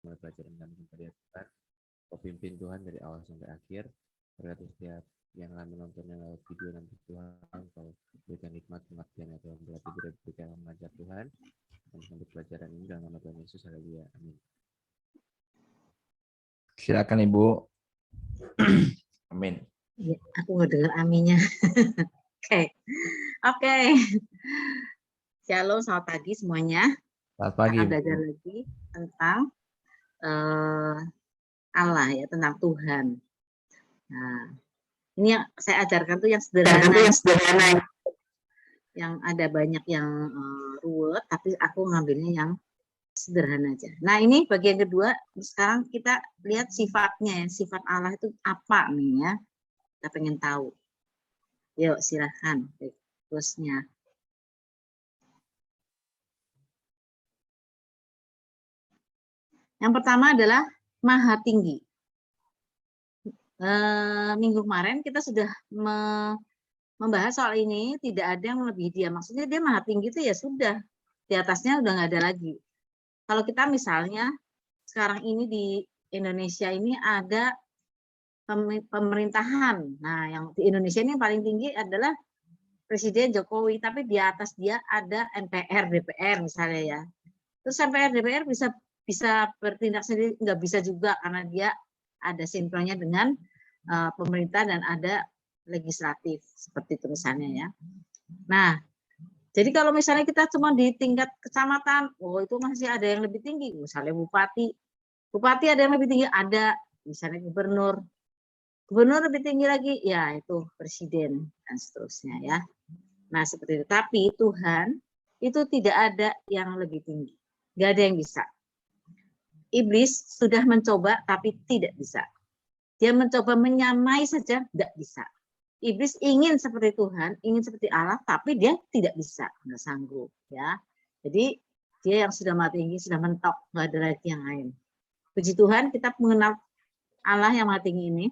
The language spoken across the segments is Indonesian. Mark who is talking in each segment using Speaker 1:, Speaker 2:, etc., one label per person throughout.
Speaker 1: mulai pelajaran kami kepada Tuhan. Kau pimpin Tuhan dari awal sampai akhir. Berkati setiap yang akan menontonnya lewat video nanti Tuhan, Kau berikan hikmat pengertian ya Tuhan. Berarti berikan mengajar Tuhan. Dan sampai pelajaran ini dalam nama Tuhan Yesus. Haleluya. Amin.
Speaker 2: Silakan Ibu. Amin.
Speaker 3: Ya, aku nggak dengar aminnya. Oke. Oke. Shalom, selamat pagi semuanya.
Speaker 1: Selamat pagi.
Speaker 3: Kita akan belajar lagi tentang Allah ya, tentang Tuhan. Nah, ini yang saya ajarkan tuh yang sederhana, yang ada banyak yang ruwet, tapi aku ngambilnya yang sederhana aja. Nah, ini bagian kedua. Sekarang kita lihat sifatnya ya, sifat Allah itu apa nih ya? Kita pengen tahu. Yuk, silahkan. Terusnya. Yang pertama adalah Maha Tinggi. Minggu kemarin kita sudah membahas soal ini, tidak ada yang melebihi dia. Maksudnya dia Maha Tinggi itu ya sudah, di atasnya udah nggak ada lagi. Kalau kita misalnya sekarang ini di Indonesia ini ada pemerintahan. Nah, yang di Indonesia ini yang paling tinggi adalah Presiden Jokowi, tapi di atas dia ada MPR, DPR misalnya ya. Terus MPR, DPR bisa bertindak sendiri, nggak bisa juga karena dia ada sinkronnya dengan pemerintah dan ada legislatif seperti itu misalnya ya. Nah, jadi kalau misalnya kita cuma di tingkat kecamatan, oh itu masih ada yang lebih tinggi, misalnya bupati ada yang lebih tinggi, ada misalnya gubernur lebih tinggi lagi, ya itu presiden dan seterusnya ya. Nah seperti itu. Tapi Tuhan itu tidak ada yang lebih tinggi, nggak ada yang bisa. Iblis sudah mencoba tapi tidak bisa. Dia mencoba menyamai saja, tidak bisa. Iblis ingin seperti Tuhan, ingin seperti Allah, tapi dia tidak bisa, nggak sanggup ya. Jadi dia yang sudah Maha Tinggi, sudah mentok, nggak ada lagi yang lain. Puji Tuhan, kita mengenal Allah yang Maha Tinggi ini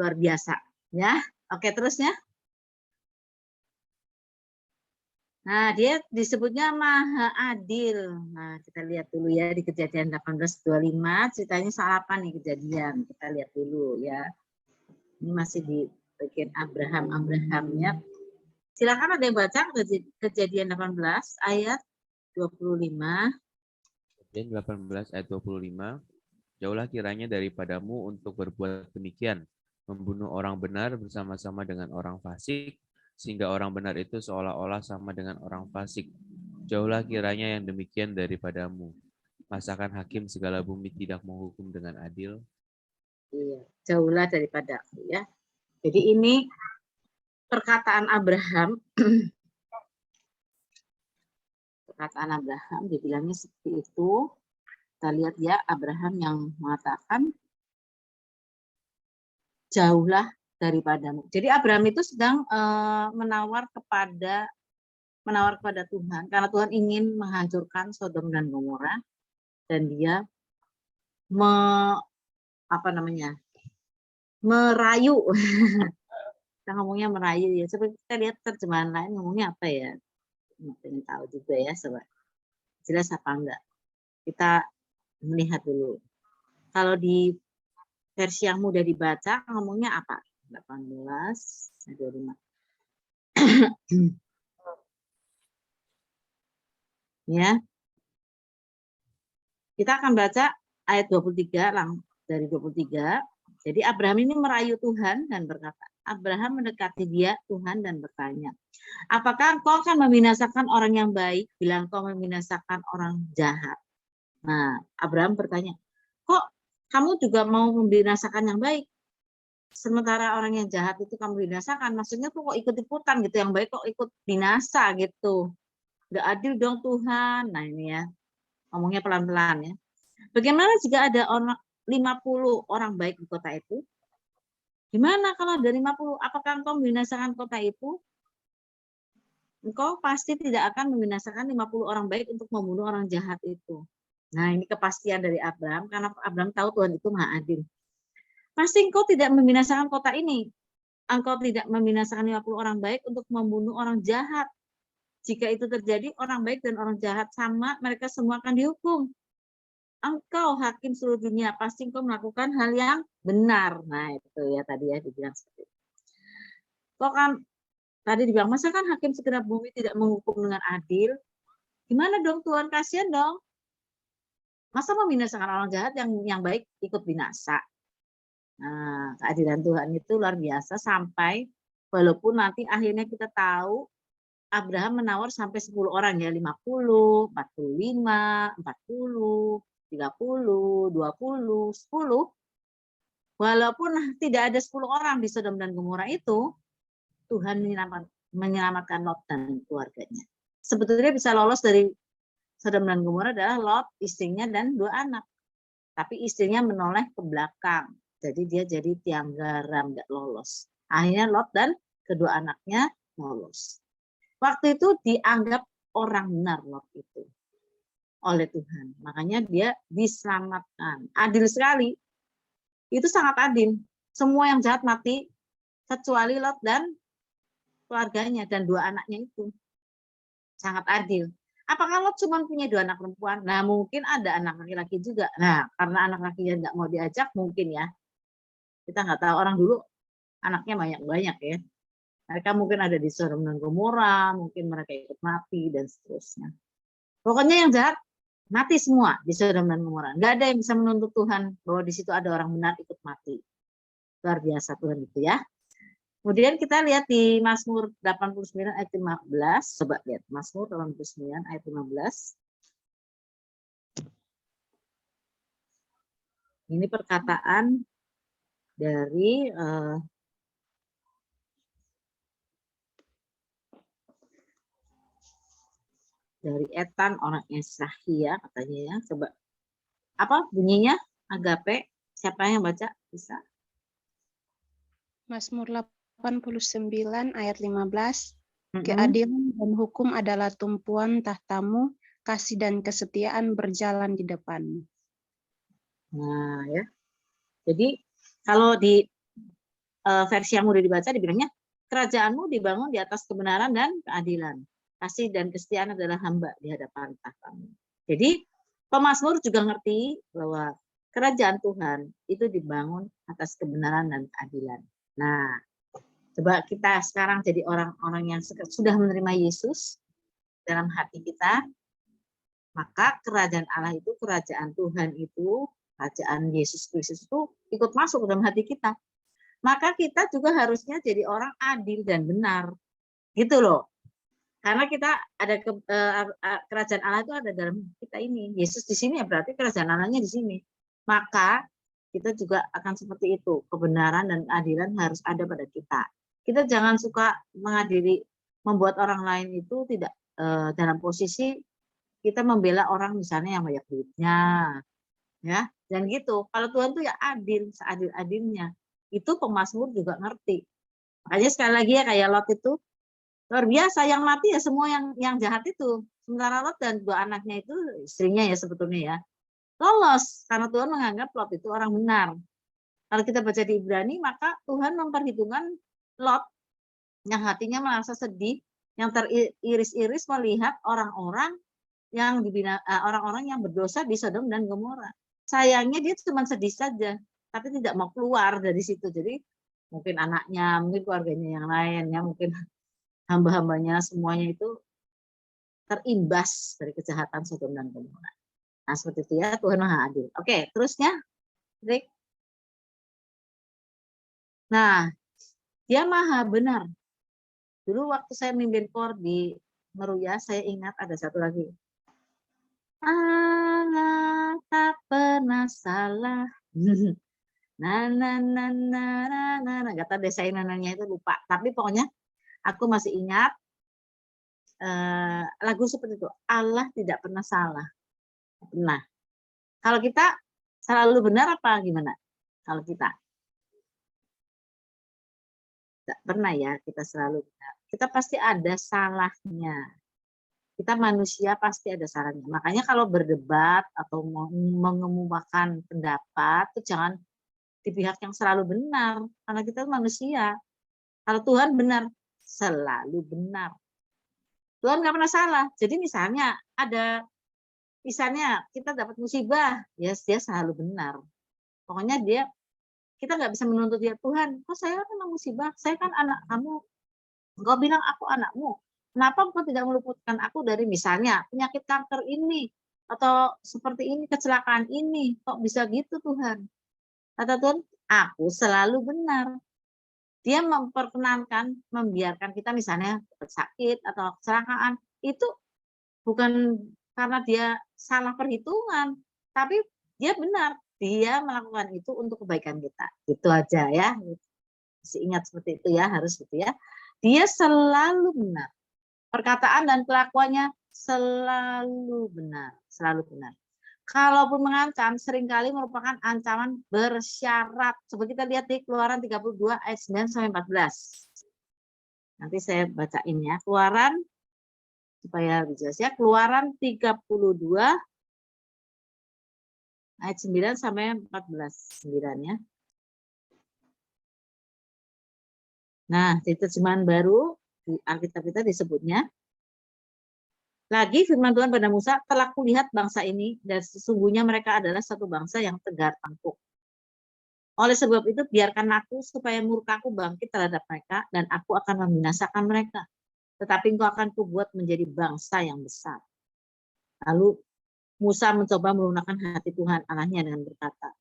Speaker 3: luar biasa ya. Oke, terusnya. Nah, dia disebutnya Maha Adil. Nah, kita lihat dulu ya di Kejadian 18:25, ceritanya soal apa nih kejadian? Kita lihat dulu ya. Ini masih di bagian Abrahamnya. Silakan ada yang baca Kejadian 18 ayat 25.
Speaker 1: Kejadian 18 ayat 25. Jauhlah kiranya daripadamu untuk berbuat demikian, membunuh orang benar bersama-sama dengan orang fasik, sehingga orang benar itu seolah-olah sama dengan orang fasik. Jauhlah kiranya yang demikian daripadamu. Masakan hakim segala bumi tidak menghukum dengan adil?
Speaker 3: Iya, jauhlah daripada aku ya. Jadi ini perkataan Abraham. Perkataan Abraham dibilangnya seperti itu. Kita lihat ya, Abraham yang mengatakan jauhlah daripadamu. Jadi Abraham itu sedang menawar kepada Tuhan karena Tuhan ingin menghancurkan Sodom dan Gomora dan dia merayu. Kita ngomongnya merayu ya. Coba kita lihat terjemahan lain ngomongnya apa ya. Pengen tahu juga ya, sobat. Jelas apa enggak? Kita melihat dulu. Kalau di versi yang mudah dibaca ngomongnya apa? 18 25. Ya. Kita akan baca ayat 23 dari 23. Jadi Abraham ini merayu Tuhan dan berkata, Abraham mendekati dia Tuhan dan bertanya, apakah engkau akan membinasakan orang yang baik bila engkau membinasakan orang jahat? Nah, Abraham bertanya, kok kamu juga mau membinasakan yang baik? Sementara orang yang jahat itu kamu binasakan, maksudnya kok ikut-ikutan gitu, yang baik kok ikut binasa gitu. Nggak adil dong Tuhan. Nah ini ya, ngomongnya pelan-pelan ya. Bagaimana jika ada 50 orang baik di kota itu? Gimana kalau ada 50? Apakah engkau membinasakan kota itu? Engkau pasti tidak akan membinasakan 50 orang baik untuk membunuh orang jahat itu. Nah ini kepastian dari Abraham, karena Abraham tahu Tuhan itu Maha Adil. Pasti engkau tidak membinasakan kota ini. Engkau tidak membinasakan 50 orang baik untuk membunuh orang jahat. Jika itu terjadi, orang baik dan orang jahat sama, mereka semua akan dihukum. engkau hakim seluruh dunia, pasti engkau melakukan hal yang benar. Nah itu ya tadi ya dibilang seperti itu. Kok kan tadi dibilang, masa kan hakim segenap bumi tidak menghukum dengan adil? Gimana dong Tuhan, kasihan dong. Masa membinasakan orang jahat yang baik ikut binasa? Nah, keadilan Tuhan itu luar biasa sampai walaupun nanti akhirnya kita tahu Abraham menawar sampai 10 orang ya, 50, 45, 40, 30, 20, 10. Walaupun tidak ada 10 orang di Sodom dan Gomora itu, Tuhan menyelamatkan Lot dan keluarganya. Sebetulnya bisa lolos dari Sodom dan Gomora adalah Lot, istrinya, dan 2 anak. Tapi istrinya menoleh ke belakang. Jadi dia jadi tiang garam, nggak lolos. Akhirnya Lot dan kedua anaknya lolos. Waktu itu dianggap orang benar Lot itu oleh Tuhan. Makanya dia diselamatkan. Adil sekali. Itu sangat adil. Semua yang jahat mati kecuali Lot dan keluarganya dan 2 anaknya itu. Sangat adil. Apakah Lot cuma punya 2 anak perempuan? Nah, mungkin ada anak laki-laki juga. Nah, karena anak lakinya nggak mau diajak, mungkin ya. Kita nggak tahu, orang dulu anaknya banyak-banyak ya. Mereka mungkin ada di Sodom dan Gomora, mungkin mereka ikut mati, dan seterusnya. Pokoknya yang jahat, mati semua di Sodom dan Gomora. Nggak ada yang bisa menuntut Tuhan bahwa di situ ada orang benar ikut mati. Luar biasa Tuhan itu ya. Kemudian kita lihat di Mazmur 89 ayat 15. Coba lihat Mazmur 89 ayat 15. Ini perkataan dari Etan orang Esrahia katanya ya. Coba apa bunyinya? Agape. Siapa yang baca? Bisa.
Speaker 2: Mazmur 89 ayat 15. Keadilan dan hukum adalah tumpuan tahtamu, kasih dan kesetiaan berjalan di depanmu.
Speaker 3: Nah ya. Jadi kalau di versi yang mudah dibaca dibilangnya, kerajaanmu dibangun di atas kebenaran dan keadilan. Kasih dan kesetiaan adalah hamba di hadapan tahtamu. Jadi pemazmur juga ngerti bahwa kerajaan Tuhan itu dibangun atas kebenaran dan keadilan. Nah, coba kita sekarang jadi orang-orang yang sudah menerima Yesus dalam hati kita, maka kerajaan Allah itu, kerajaan Tuhan itu, kerajaan Yesus Kristus itu ikut masuk dalam hati kita. Maka kita juga harusnya jadi orang adil dan benar. Gitu loh. Karena kita ada kerajaan Allah itu ada dalam kita ini. Yesus di sini ya berarti kerajaan Allahnya di sini. Maka kita juga akan seperti itu. Kebenaran dan keadilan harus ada pada kita. Kita jangan suka mengadili, membuat orang lain itu tidak dalam posisi kita membela orang misalnya yang banyak duitnya, ya, dan gitu. Kalau Tuhan tuh ya adil, seadil-adilnya. Itu pemazmur juga ngerti. Makanya sekali lagi ya kayak Lot itu luar biasa, yang mati ya semua yang jahat itu. Sementara Lot dan 2 anaknya itu, istrinya ya sebetulnya ya, lolos karena Tuhan menganggap Lot itu orang benar. Kalau kita baca di Ibrani, maka Tuhan memperhitungkan Lot yang hatinya merasa sedih, yang teriris-iris melihat orang-orang yang orang-orang yang berdosa di Sodom dan Gomora. Sayangnya dia cuma sedih saja, tapi tidak mau keluar dari situ. Jadi mungkin anaknya, mungkin keluarganya yang lain, ya mungkin hamba-hambanya semuanya itu terimbas dari kejahatan Sodom dan Gomora. Nah seperti itu ya, Tuhan Maha Adil. Oke, terusnya, Rick. Nah, dia maha benar. Dulu waktu saya mimpin KOR di Meruya, saya ingat ada satu lagi. Allah tak pernah salah. Nggak tahu deh saya nananya itu lupa. Tapi pokoknya aku masih ingat lagu seperti itu. Allah tidak pernah salah. Pernah. Kalau kita selalu benar apa gimana? Kalau kita nggak pernah ya, kita selalu benar. Kita pasti ada salahnya. Kita manusia pasti ada salahnya. Makanya kalau berdebat atau mengemukakan pendapat itu jangan di pihak yang selalu benar, karena kita manusia. Kalau Tuhan benar, selalu benar. Tuhan nggak pernah salah. Jadi misalnya ada misalnya kita dapat musibah, ya dia selalu benar. Pokoknya kita nggak bisa menuntut dia, Tuhan, kok saya kena musibah, saya kan anak kamu, engkau bilang aku anakmu, kenapa engkau tidak meluputkan aku dari misalnya penyakit kanker ini, atau seperti ini, kecelakaan ini, kok bisa gitu Tuhan? Kata Tuhan, aku selalu benar. Dia membiarkan kita misalnya sakit atau kecelakaan, itu bukan karena dia salah perhitungan, tapi dia benar. Dia melakukan itu untuk kebaikan kita. Itu aja ya. Masih ingat seperti itu ya, harus gitu ya. Dia selalu benar. Perkataan dan kelakuannya selalu benar, selalu benar. Kalaupun mengancam, seringkali merupakan ancaman bersyarat. Coba kita lihat di Keluaran 32 ayat 9 sampai 14. Nanti saya bacain ya. Keluaran supaya lebih jelas ya. Keluaran 32 ayat 9 sampai 14. 9 ya. Nah, di terjemahan baru di Alkitab kita disebutnya, lagi firman Tuhan pada Musa, telah kulihat bangsa ini dan sesungguhnya mereka adalah satu bangsa yang tegar tangguh. Oleh sebab itu biarkan aku supaya murkaku bangkit terhadap mereka dan aku akan membinasakan mereka. Tetapi engkau akan kubuat menjadi bangsa yang besar. Lalu Musa mencoba melunakkan hati Tuhan Allahnya dengan berkata,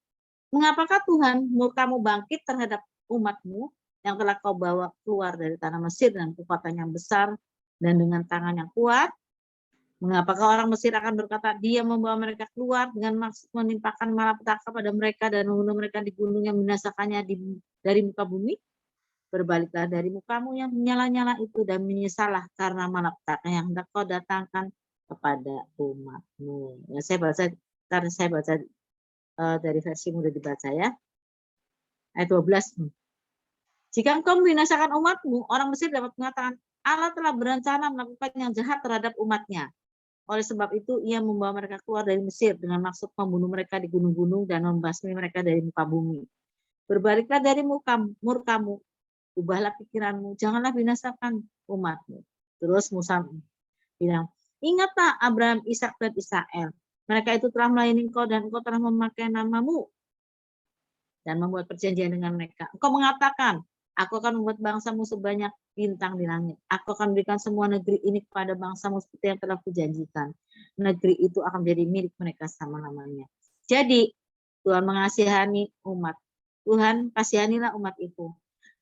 Speaker 3: mengapakah Tuhan murkamu bangkit terhadap umatmu yang telah kau bawa keluar dari tanah Mesir dengan kekuatan yang besar dan dengan tangan yang kuat? Mengapakah orang Mesir akan berkata, dia membawa mereka keluar dengan maksud menimpakan malapetaka pada mereka dan membunuh mereka di gunung yang membinasakannya dari muka bumi? Berbaliklah dari mukamu yang menyala-nyala itu dan menyesallah karena malapetaka yang hendak kau datangkan kepada umatmu. Ya, saya baca dari versi mudah dibaca ya. Ayat 12. Jika engkau membinasakan umatmu, orang Mesir dapat mengatakan, Allah telah berencana melakukan yang jahat terhadap umatnya. Oleh sebab itu, ia membawa mereka keluar dari Mesir dengan maksud membunuh mereka di gunung-gunung dan membasmi mereka dari muka bumi. Berbaliklah dari murkamu, ubahlah pikiranmu, janganlah binasakan umatmu. Terus Musa bilang, ingatlah Abraham, Ishak dan Israel. Mereka itu telah melayani engkau dan engkau telah memakai namamu dan membuat perjanjian dengan mereka. Engkau mengatakan, aku akan membuat bangsamu sebanyak bintang di langit. Aku akan berikan semua negeri ini kepada bangsamu seperti yang telah kujanjikan. Negeri itu akan menjadi milik mereka selama-lamanya. Jadi, Tuhan mengasihani umat. Tuhan kasihanilah umat itu.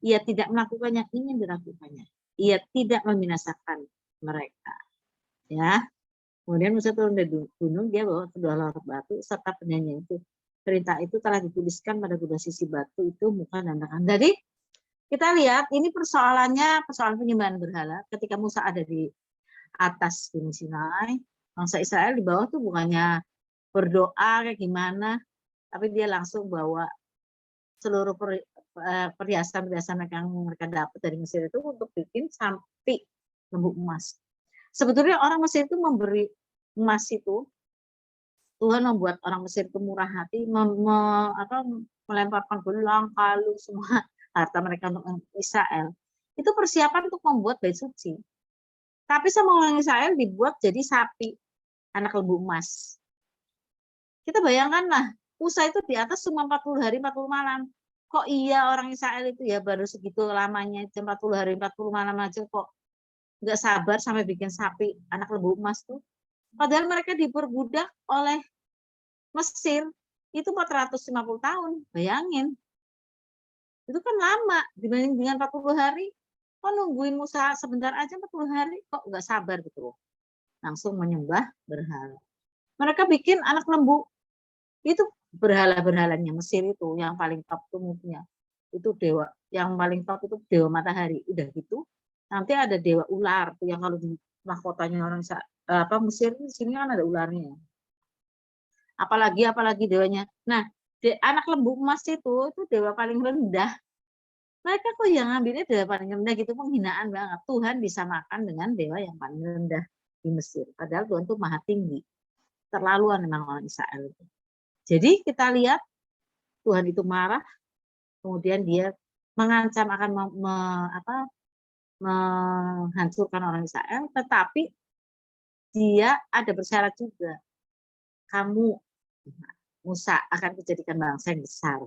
Speaker 3: Ia tidak melakukan yang ingin dilakukannya. Ia tidak membinasakan mereka. Ya. Kemudian Musa turun dari gunung, dia bawa kedua lorok batu serta penyanyi itu. Perintah itu telah dituliskan pada kedua sisi batu itu, muka dan tangan. Jadi kita lihat ini persoalan penyembahan berhala. Ketika Musa ada di atas Gunung Sinai, bangsa Israel di bawah tuh bukannya berdoa kayak gimana, tapi dia langsung bawa seluruh perhiasan yang mereka dapat dari Mesir itu untuk bikin sapi lembu emas. Sebetulnya orang Mesir itu memberi emas itu, Tuhan membuat orang Mesir itu murah hati, melemparkan gelang, kalung, semua harta mereka untuk Israel. Itu persiapan untuk membuat bait suci. Tapi sama orang Israel dibuat jadi sapi, anak lembu emas. Kita bayangkanlah, Musa itu di atas cuma 40 hari 40 malam. Kok iya orang Israel itu ya baru segitu lamanya, 40 hari 40 malam aja kok nggak sabar sampai bikin sapi anak lembu emas tuh. Padahal mereka diperbudak oleh Mesir itu 450 tahun. Bayangin. Itu kan lama dibanding dengan 40 hari. Kok nungguin Musa sebentar aja 40 hari kok nggak sabar gitu. Langsung menyembah berhala. Mereka bikin anak lembu. Itu berhala-berhalanya Mesir itu yang paling top tuh mungkinnya. Itu dewa yang paling top itu dewa matahari. Udah gitu nanti ada dewa ular tuh yang kalau di mahkotanya orang Mesir di sini kan ada ularnya. Apalagi dewanya. Nah, anak lembu emas itu dewa paling rendah. Mereka kok yang ngambilnya dewa paling rendah gitu, penghinaan banget. Tuhan disamakan dengan dewa yang paling rendah di Mesir. Padahal Tuhan tuh maha tinggi. Terlaluan memang orang Israel itu. Jadi kita lihat Tuhan itu marah, kemudian dia mengancam akan menghancurkan orang Israel, tetapi dia ada bersyarat juga. kamu Musa akan kujadikan bangsa yang besar.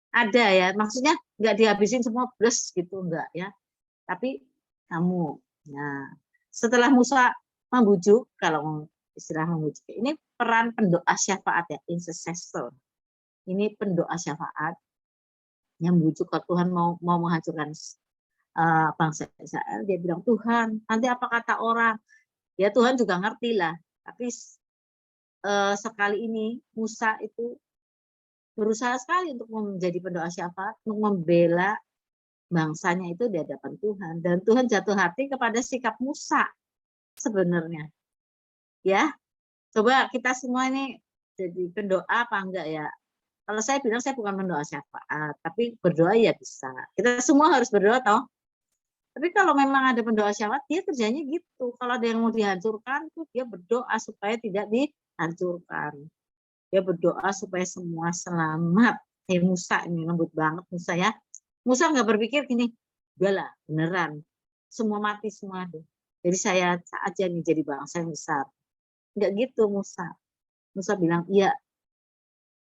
Speaker 3: Ada ya, maksudnya nggak dihabisin semua plus gitu, enggak ya. Tapi kamu. Nah, setelah Musa membujuk, kalau istilah membujuk, ini peran pendoa syafaat ya, intercessor. Ini pendoa syafaat yang membujuk kalau Tuhan mau menghancurkan bangsa Israel. Dia bilang, Tuhan, nanti apa kata orang? Ya Tuhan juga ngerti lah. Tapi sekali ini Musa itu berusaha sekali untuk menjadi pendoa syafaat, untuk membela bangsanya itu di hadapan Tuhan. Dan Tuhan jatuh hati kepada sikap Musa sebenarnya. Ya, coba kita semua ini jadi pendoa apa enggak ya? Kalau saya bilang saya bukan pendoa syafaat, tapi berdoa ya bisa. Kita semua harus berdoa toh. Tapi kalau memang ada pendoa syafaat, dia kerjanya gitu. Kalau ada yang mau dihancurkan, tuh dia berdoa supaya tidak dihancurkan. Dia berdoa supaya semua selamat. Musa ini lembut banget Musa ya. Musa nggak berpikir gini, udahlah beneran. Semua mati semua tuh. Jadi saya aja nih jadi bangsa yang besar. Nggak gitu Musa. Musa bilang, iya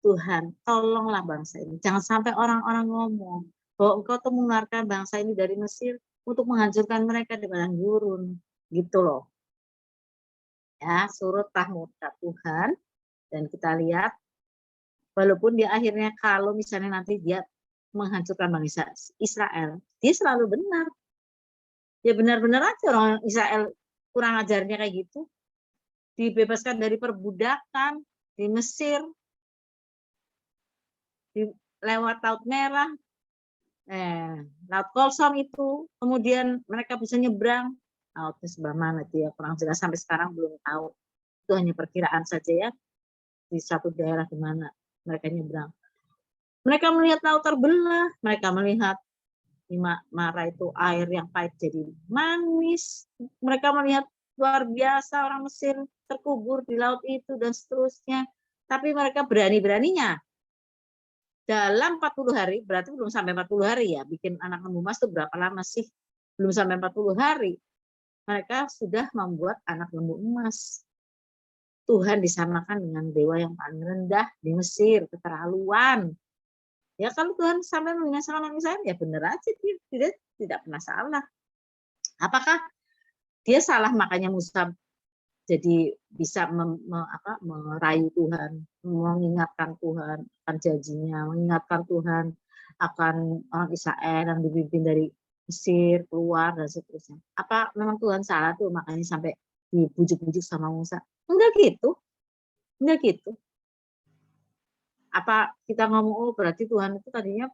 Speaker 3: Tuhan, tolonglah bangsa ini. Jangan sampai orang-orang ngomong bahwa engkau tuh mengeluarkan bangsa ini dari Mesir untuk menghancurkan mereka di padang gurun. Gitu loh. Ya, surutlah murka Tuhan. Dan kita lihat, walaupun dia akhirnya kalau misalnya nanti dia menghancurkan bangsa Israel, dia selalu benar. Ya benar-benar aja orang Israel kurang ajarnya kayak gitu. Dibebaskan dari perbudakan di Mesir, lewat Laut Merah, Laut Kolsom itu, kemudian mereka bisa nyebrang. Lautnya sebelah mana dia kurang jelas, sampai sekarang belum tahu. Itu hanya perkiraan saja ya, di satu daerah di mana mereka nyebrang. Mereka melihat laut terbelah, mereka melihat di Mara itu air yang pahit jadi manis. Mereka melihat luar biasa orang Mesir terkubur di laut itu dan seterusnya. Tapi mereka berani-beraninya dalam 40 hari, berarti belum sampai 40 hari ya, bikin anak lembu emas itu berapa lama sih? Belum sampai 40 hari. Mereka sudah membuat anak lembu emas. Tuhan disamakan dengan dewa yang paling rendah di Mesir, keterlaluan. Ya kalau Tuhan sampai membinasakan orang Israel, ya benar aja dia tidak pernah salah. Apakah dia salah makanya Musa jadi bisa merayu Tuhan, mengingatkan Tuhan akan janjinya, mengingatkan Tuhan akan orang Israel yang dipimpin dari Mesir keluar dan seterusnya. Apa memang Tuhan salah tuh makanya sampai dibujuk-bujuk sama Musa? Enggak gitu. Enggak gitu. Apa kita ngomong, oh berarti Tuhan itu tadinya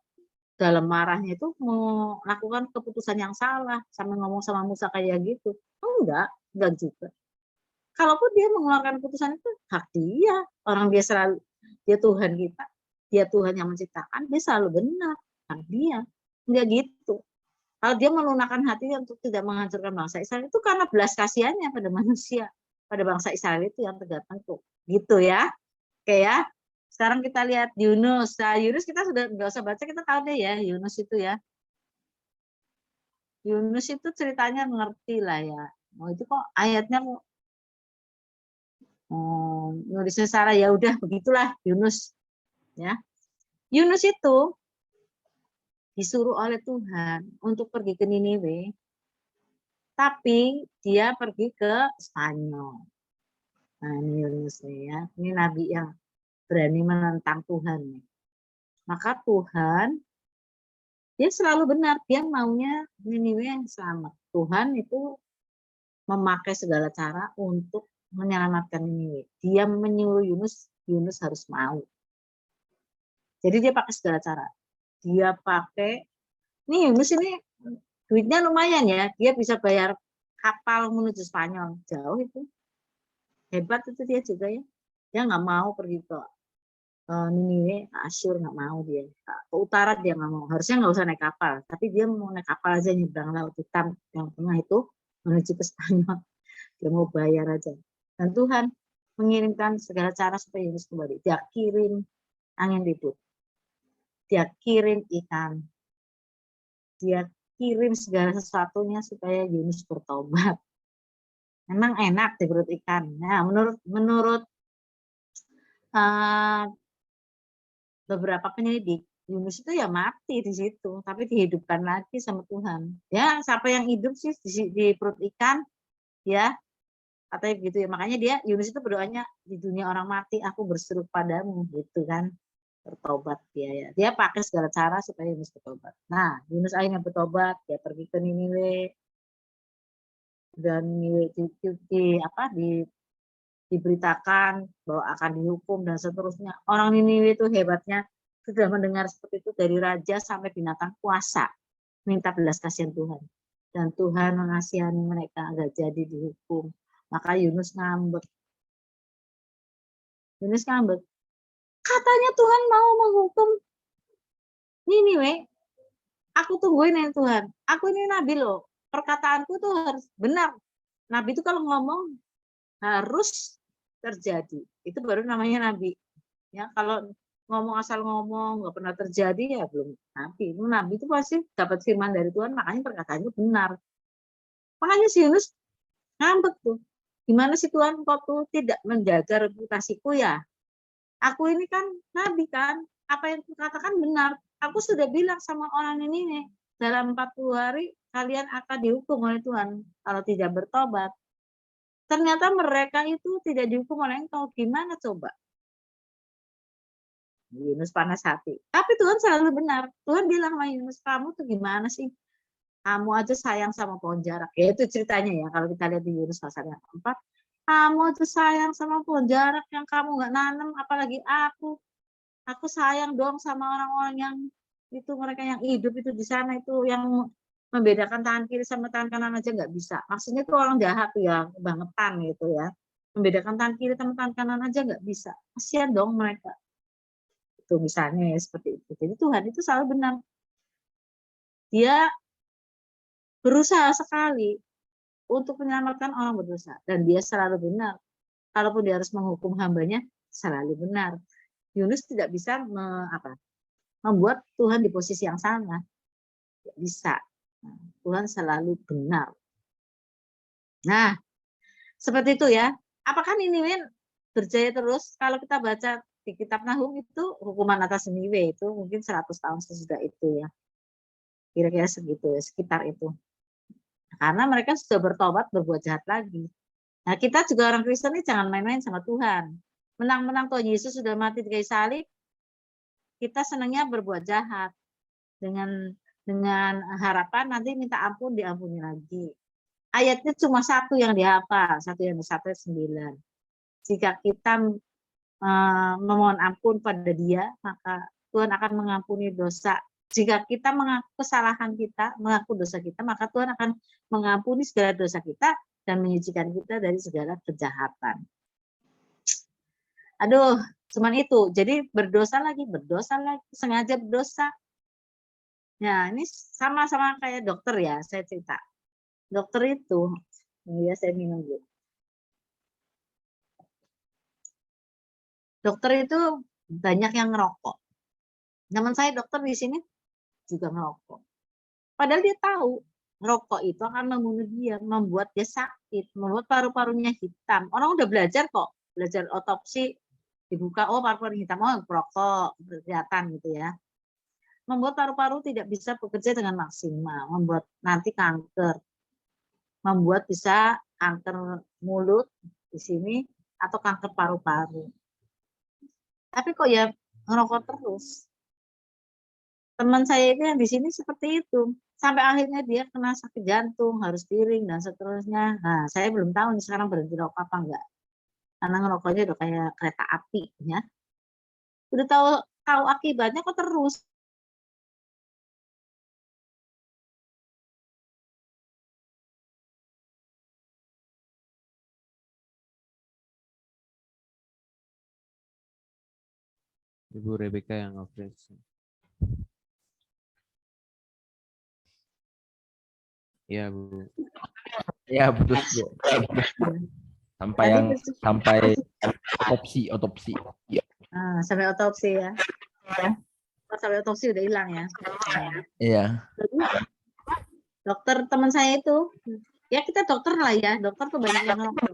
Speaker 3: dalam marahnya itu melakukan keputusan yang salah sampai ngomong sama Musa kayak gitu? Enggak juga. Kalaupun dia mengeluarkan keputusan itu hak dia, orang dia Tuhan kita, dia Tuhan yang menciptakan, dia selalu benar, hak dia. Enggak gitu. Kalau dia melunakkan hatinya untuk tidak menghancurkan bangsa Israel itu karena belas kasihannya pada manusia, pada bangsa Israel itu yang tergantung tuh, gitu ya. Oke ya. Sekarang kita lihat Yunus. Nah, Yunus kita sudah nggak usah baca, kita tahu deh ya Yunus itu ya. Yunus itu ceritanya mengerti lah ya. Oh itu kok ayatnya kok nulisnya salah, ya udah begitulah Yunus ya. Yunus itu disuruh oleh Tuhan untuk pergi ke Niniwe, tapi dia pergi ke Spanyol. Nah ini Yunus nih ya, ini nabi yang berani menentang Tuhan nih. Maka Tuhan dia selalu benar, dia maunya Niniwe yang selamat. Tuhan itu memakai segala cara untuk menyelamatkan Niniwe. Dia menyuruh Yunus, Yunus harus mau. Jadi dia pakai segala cara. Dia pakai, nih Yunus ini duitnya lumayan ya, dia bisa bayar kapal menuju Spanyol, jauh itu. Hebat itu dia juga ya. Dia nggak mau pergi ke Niniwe, Asyur nggak mau dia. Ke utara dia nggak mau. Harusnya nggak usah naik kapal, tapi dia mau naik kapal aja nyebrang laut hitam yang tengah itu menuju ke Spanyol. Dia mau bayar aja. Dan Tuhan mengirimkan segala cara supaya Yunus kembali. Dia kirim angin ribut. Dia kirim ikan. Dia kirim segala sesuatunya supaya Yunus bertobat. Memang enak di perut ikan. Nah, menurut beberapa penyelidik, Yunus itu ya mati di situ, tapi dihidupkan lagi sama Tuhan. Ya, siapa yang hidup sih di perut ikan, ya, katanya begitu ya. Makanya Yunus itu berdoanya, di dunia orang mati, aku berseru padamu, gitu kan. Bertobat dia ya. Dia pakai segala cara supaya Yunus bertobat. Nah, Yunus akhirnya bertobat, dia pergi ke Niniwe, dan Niniwe diberitakan bahwa akan dihukum dan seterusnya. Orang Niniwe itu hebatnya, sudah mendengar seperti itu dari raja sampai binatang kuasa, minta belas kasihan Tuhan. Dan Tuhan mengasihani mereka, nggak jadi dihukum. Maka Yunus ngambek. Katanya Tuhan mau menghukum Niniwe. Aku tungguin ya Tuhan. Aku ini nabi loh. Perkataanku tuh harus benar. Nabi itu kalau ngomong harus terjadi. Itu baru namanya nabi. Ya, kalau ngomong asal ngomong nggak pernah terjadi ya belum nabi. Nabi itu pasti dapat firman dari Tuhan, makanya perkataannya benar. Makanya si Yunus ngambek tuh. Gimana sih Tuhan kok tuh tidak menjaga reputasiku ya? Aku ini kan nabi kan, apa yang kukatakan benar. Aku sudah bilang sama orang ini nih, dalam 40 hari kalian akan dihukum oleh Tuhan kalau tidak bertobat. Ternyata mereka itu tidak dihukum oleh engkau. Gimana coba? Yunus panas hati. Tapi Tuhan selalu benar. Tuhan bilang sama Yunus, kamu tuh gimana sih? Kamu aja sayang sama pohon jarak. Ya itu ceritanya ya. Kalau kita lihat di Yunus pasal yang 4. Kamu aja sayang sama pohon jarak yang kamu nggak nanam. Apalagi aku. Aku sayang dong sama orang-orang yang itu, mereka yang hidup itu di sana itu, yang membedakan tangan kiri sama tangan kanan aja nggak bisa. Maksudnya itu orang jahat tuh ya, kebangetan gitu ya. Membedakan tangan kiri sama tangan kanan aja nggak bisa. Kasihan dong mereka. Itu misalnya ya seperti itu. Jadi Tuhan itu selalu benar. Dia berusaha sekali untuk menyelamatkan orang berdosa. Dan dia selalu benar. Kalaupun dia harus menghukum hambanya, selalu benar. Yunus tidak bisa membuat Tuhan di posisi yang sama. Tidak bisa. Tuhan selalu benar. Nah, seperti itu ya. Apakah Niniwe berjaya terus? Kalau kita baca di kitab Nahum itu, hukuman atas Niniwe itu mungkin 100 tahun sesudah itu ya. Kira-kira segitu ya, sekitar itu. Karena mereka sudah bertobat, berbuat jahat lagi. Nah, kita juga orang Kristen ini jangan main-main sama Tuhan. Menang-menang Tuhan Yesus sudah mati di kayu salib, kita senangnya berbuat jahat. Dengan harapan nanti minta ampun, diampuni lagi. Ayatnya cuma satu yang dihafal, 1 Yohanes 1:9. Jika kita memohon ampun pada Dia, maka Tuhan akan mengampuni dosa. Jika kita mengaku kesalahan kita, mengaku dosa kita, maka Tuhan akan mengampuni segala dosa kita dan menyucikan kita dari segala kejahatan. Aduh, cuman itu. Jadi berdosa lagi, sengaja berdosa. Nah, ini sama-sama kayak dokter ya, saya cerita. Dokter itu, ya saya minum dulu. Dokter itu banyak yang ngerokok. Teman saya dokter di sini juga ngerokok. Padahal dia tahu ngerokok itu akan membunuh dia, membuat dia sakit, membuat paru-parunya hitam. Orang udah belajar kok, belajar otopsi, dibuka, oh paru-paru hitam, oh perokok, kelihatan gitu ya. Membuat paru-paru tidak bisa bekerja dengan maksimal, membuat nanti kanker, membuat bisa kanker mulut di sini atau kanker paru-paru. Tapi kok ya ngerokok terus. Teman saya itu yang di sini seperti itu. Sampai akhirnya dia kena sakit jantung, harus piring, dan seterusnya. Nah, saya belum tahu nih sekarang berhenti rokok apa enggak. Karena ngerokoknya udah kayak kereta api. Ya. Udah tahu akibatnya kok terus.
Speaker 1: Ibu Rebecca yang nge-freeze. Iya, Bu.
Speaker 4: Ya, betul, Bu. Sampai otopsi. Ya.
Speaker 3: Nah, sampai otopsi ya. Sampai otopsi udah hilang ya.
Speaker 4: Iya.
Speaker 3: Dokter teman saya itu, ya kita dokter lah ya, dokter tuh banyak yang ngerokok.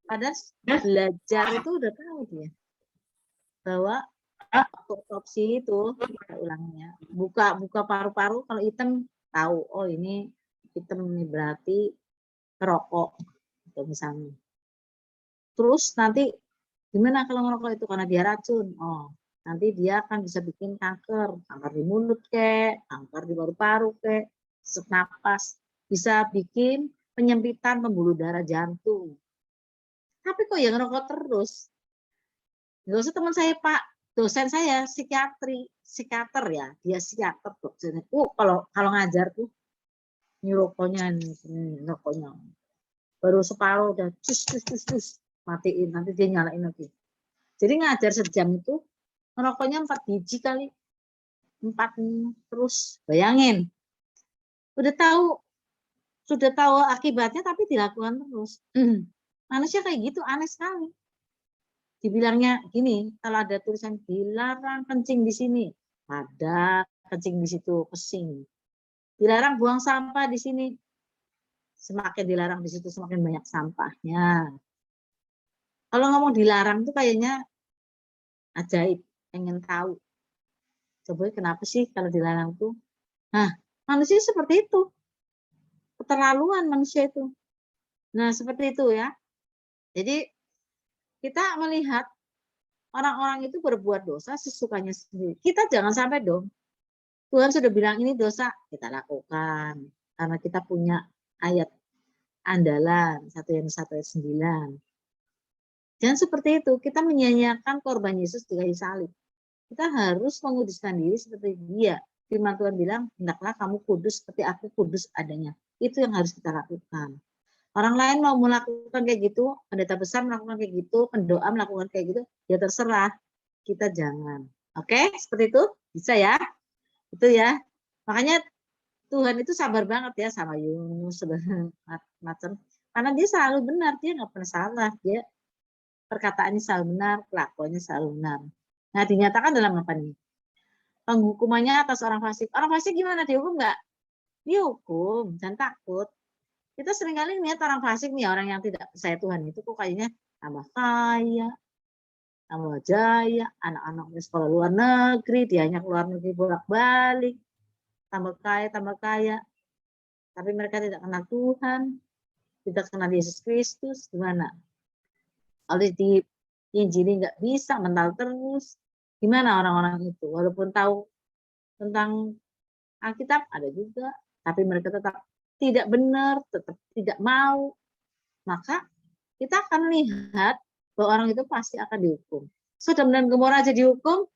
Speaker 3: Padahal belajar itu udah tahu dia. bahwa waktu otopsi itu kita ulangnya buka paru-paru, kalau hitam tahu oh ini hitam, ini berarti perokok atau misalnya. Terus nanti gimana kalau ngerokok itu karena dia racun? Oh, nanti dia akan bisa bikin kanker di mulut kanker di paru-paru sesak napas, bisa bikin penyempitan pembuluh darah jantung. Tapi kok yang ngerokok terus? Nggak usah teman saya Pak, dosen saya psikiater ya, dia psikiater dosennya. Kalau ngajar tuh nyurokoknya rokoknya baru separuh udah cus matiin, nanti dia nyalain lagi. Jadi ngajar sejam itu ngerokoknya 4 biji kali, 4 terus. Bayangin, sudah tahu akibatnya tapi dilakukan terus. Manusia kayak gitu aneh sekali. Dibilangnya gini, kalau ada tulisan dilarang kencing di sini, ada kencing di situ, pesing. Dilarang buang sampah di sini, semakin dilarang di situ semakin banyak sampahnya. Kalau ngomong dilarang tuh kayaknya ajaib, pengen tahu. Coba kenapa sih kalau dilarang tuh? Nah, manusia seperti itu. Keterlaluan manusia itu. Nah, seperti itu ya. Jadi kita melihat orang-orang itu berbuat dosa sesukanya sendiri. Kita jangan sampai dong. Tuhan sudah bilang ini dosa, kita lakukan. Karena kita punya ayat andalan 1 Yohanes 1 ayat 9. Jangan seperti itu, kita menyia-nyiakan korban Yesus di kayu salib. Kita harus menguduskan diri seperti dia. Firman Tuhan bilang, hendaklah kamu kudus seperti aku kudus adanya. Itu yang harus kita lakukan. Orang lain mau melakukan kayak gitu, pendeta besar melakukan kayak gitu, pendoa melakukan kayak gitu, ya terserah. Kita jangan. Oke, seperti itu? Bisa ya? Itu ya. Makanya Tuhan itu sabar banget ya sama Yunus, macam. Karena dia selalu benar, dia nggak pernah salah. Dia perkataannya selalu benar, kelakuannya selalu benar. Nah, dinyatakan dalam apa nih? Penghukumannya atas orang fasik. Orang fasik gimana? Dihukum nggak? Dihukum, jangan takut. Kita seringkali lihat orang fasik nih, orang yang tidak percaya Tuhan itu kok kayaknya tambah kaya, tambah jaya, anak-anaknya sekolah luar negeri, dia hanya keluar negeri bolak-balik, tambah kaya. Tapi mereka tidak kenal Tuhan, tidak kenal Yesus Kristus, gimana? Kalau di Injil nggak bisa, mental terus. Gimana orang-orang itu? Walaupun tahu tentang Alkitab ada juga, tapi mereka tetap tidak benar, tetap tidak mau. Maka kita akan lihat bahwa orang itu pasti akan dihukum. Sodom dan Gomora aja dihukum,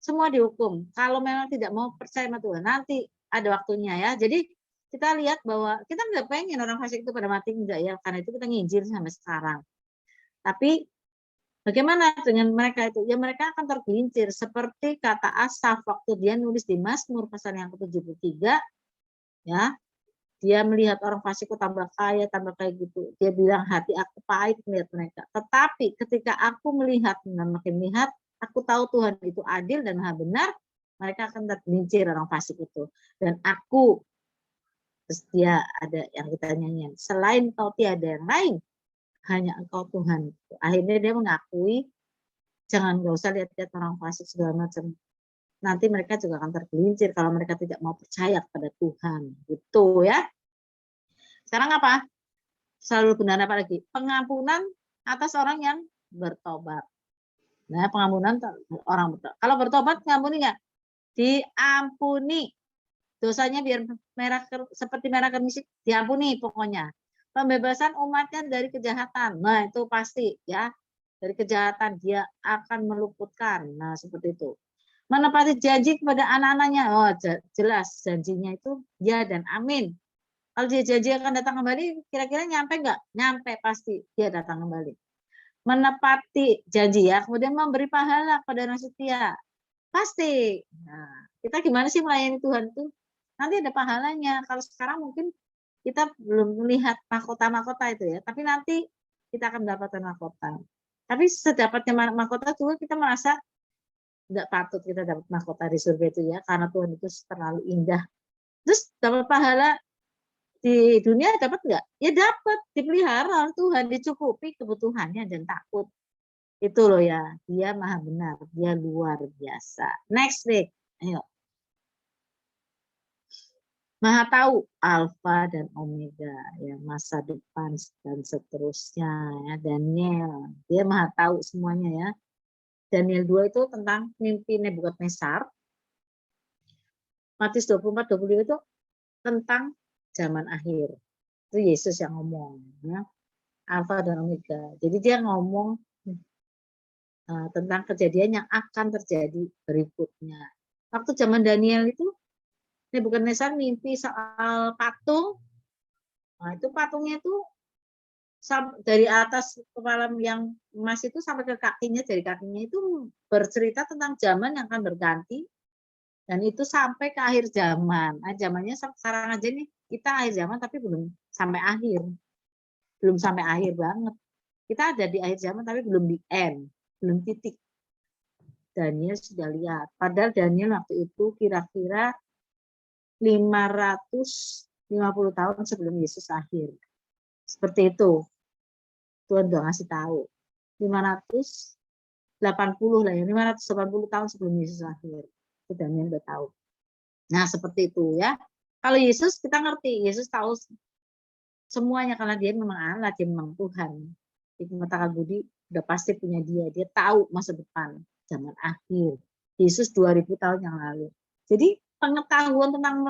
Speaker 3: semua dihukum. Kalau memang tidak mau percaya sama Tuhan, nanti ada waktunya ya. Jadi kita lihat bahwa kita nggak pengen orang fasik itu pada mati, enggak ya, karena itu kita nginjil sampai sekarang. Tapi bagaimana dengan mereka itu? Ya mereka akan tergelincir seperti kata Asaf waktu dia nulis di Mazmur pasal yang ke-73, ya. Dia melihat orang fasik tambah kaya gitu. Dia bilang hati aku pahit melihat mereka. Tetapi ketika aku melihat dan makin melihat, aku tahu Tuhan itu adil dan maha benar, mereka akan tergelincir orang fasik itu. Dan aku, terus dia ada yang kita nyanyian, selain kau tiada yang lain, hanya engkau Tuhan. Akhirnya dia mengakui, jangan nggak usah lihat-lihat orang fasik segala macam. Nanti mereka juga akan tergelincir kalau mereka tidak mau percaya kepada Tuhan. Gitu ya. Sekarang apa? Selalu benar apa lagi? Pengampunan atas orang yang bertobat. Nah, pengampunan orang bertobat. Kalau bertobat, ngampuni nggak? Diampuni. Dosanya biar merah seperti merah kemis, diampuni pokoknya. Pembebasan umatnya dari kejahatan. Nah, itu pasti ya. Dari kejahatan dia akan meluputkan. Nah, seperti itu. Menepati janji kepada anak-anaknya. Oh, jelas janjinya itu ya dan amin. Kalau dia janji akan datang kembali, kira-kira nyampe nggak? Nyampe pasti dia datang kembali. Menepati janji ya, kemudian memberi pahala kepada orang setia. Pasti. Nah, kita gimana sih melayani Tuhan itu? Nanti ada pahalanya. Kalau sekarang mungkin kita belum melihat mahkota-mahkota itu ya, tapi nanti kita akan mendapatkan mahkota. Tapi sedapatnya mahkota juga kita merasa tidak patut kita dapat mahkota di surga itu ya, karena Tuhan itu terlalu indah. Terus dapat pahala di dunia dapat nggak? Ya dapat, dipelihara Tuhan, dicukupi kebutuhannya dan takut. Itu loh ya, dia maha benar, dia luar biasa. Next week, ayo. Maha tahu alfa dan omega, ya masa depan dan seterusnya ya. Daniel, dia maha tahu semuanya ya. Daniel 2 itu tentang mimpi Nebukadnezar. Matius 24-25 itu tentang zaman akhir. Itu Yesus yang ngomong ya. Alfa dan omega. Jadi dia ngomong tentang kejadian yang akan terjadi berikutnya. Waktu zaman Daniel itu Nebukadnezar mimpi soal patung. Nah, itu patungnya itu dari atas kepala yang emas itu sampai ke kakinya, dari kakinya itu bercerita tentang zaman yang akan berganti, dan itu sampai ke akhir zaman. Nah, zamannya sekarang aja nih, kita akhir zaman tapi belum sampai akhir. Belum sampai akhir banget. Kita ada di akhir zaman tapi belum di end, belum titik. Daniel sudah lihat. Padahal Daniel waktu itu kira-kira 550 tahun sebelum Yesus lahir. Seperti itu. Tuhan udah ngasih tahu. 580 lah ya, 580 tahun sebelum Yesus lahir. Itu Daniel udah tahu. Nah, seperti itu ya. Kalau Yesus kita ngerti, Yesus tahu semuanya karena dia memang Allah, dia memang Tuhan. Hikmat akal budi udah pasti punya dia. Dia tahu masa depan, zaman akhir. Yesus 2000 tahun yang lalu. Jadi pengetahuan tentang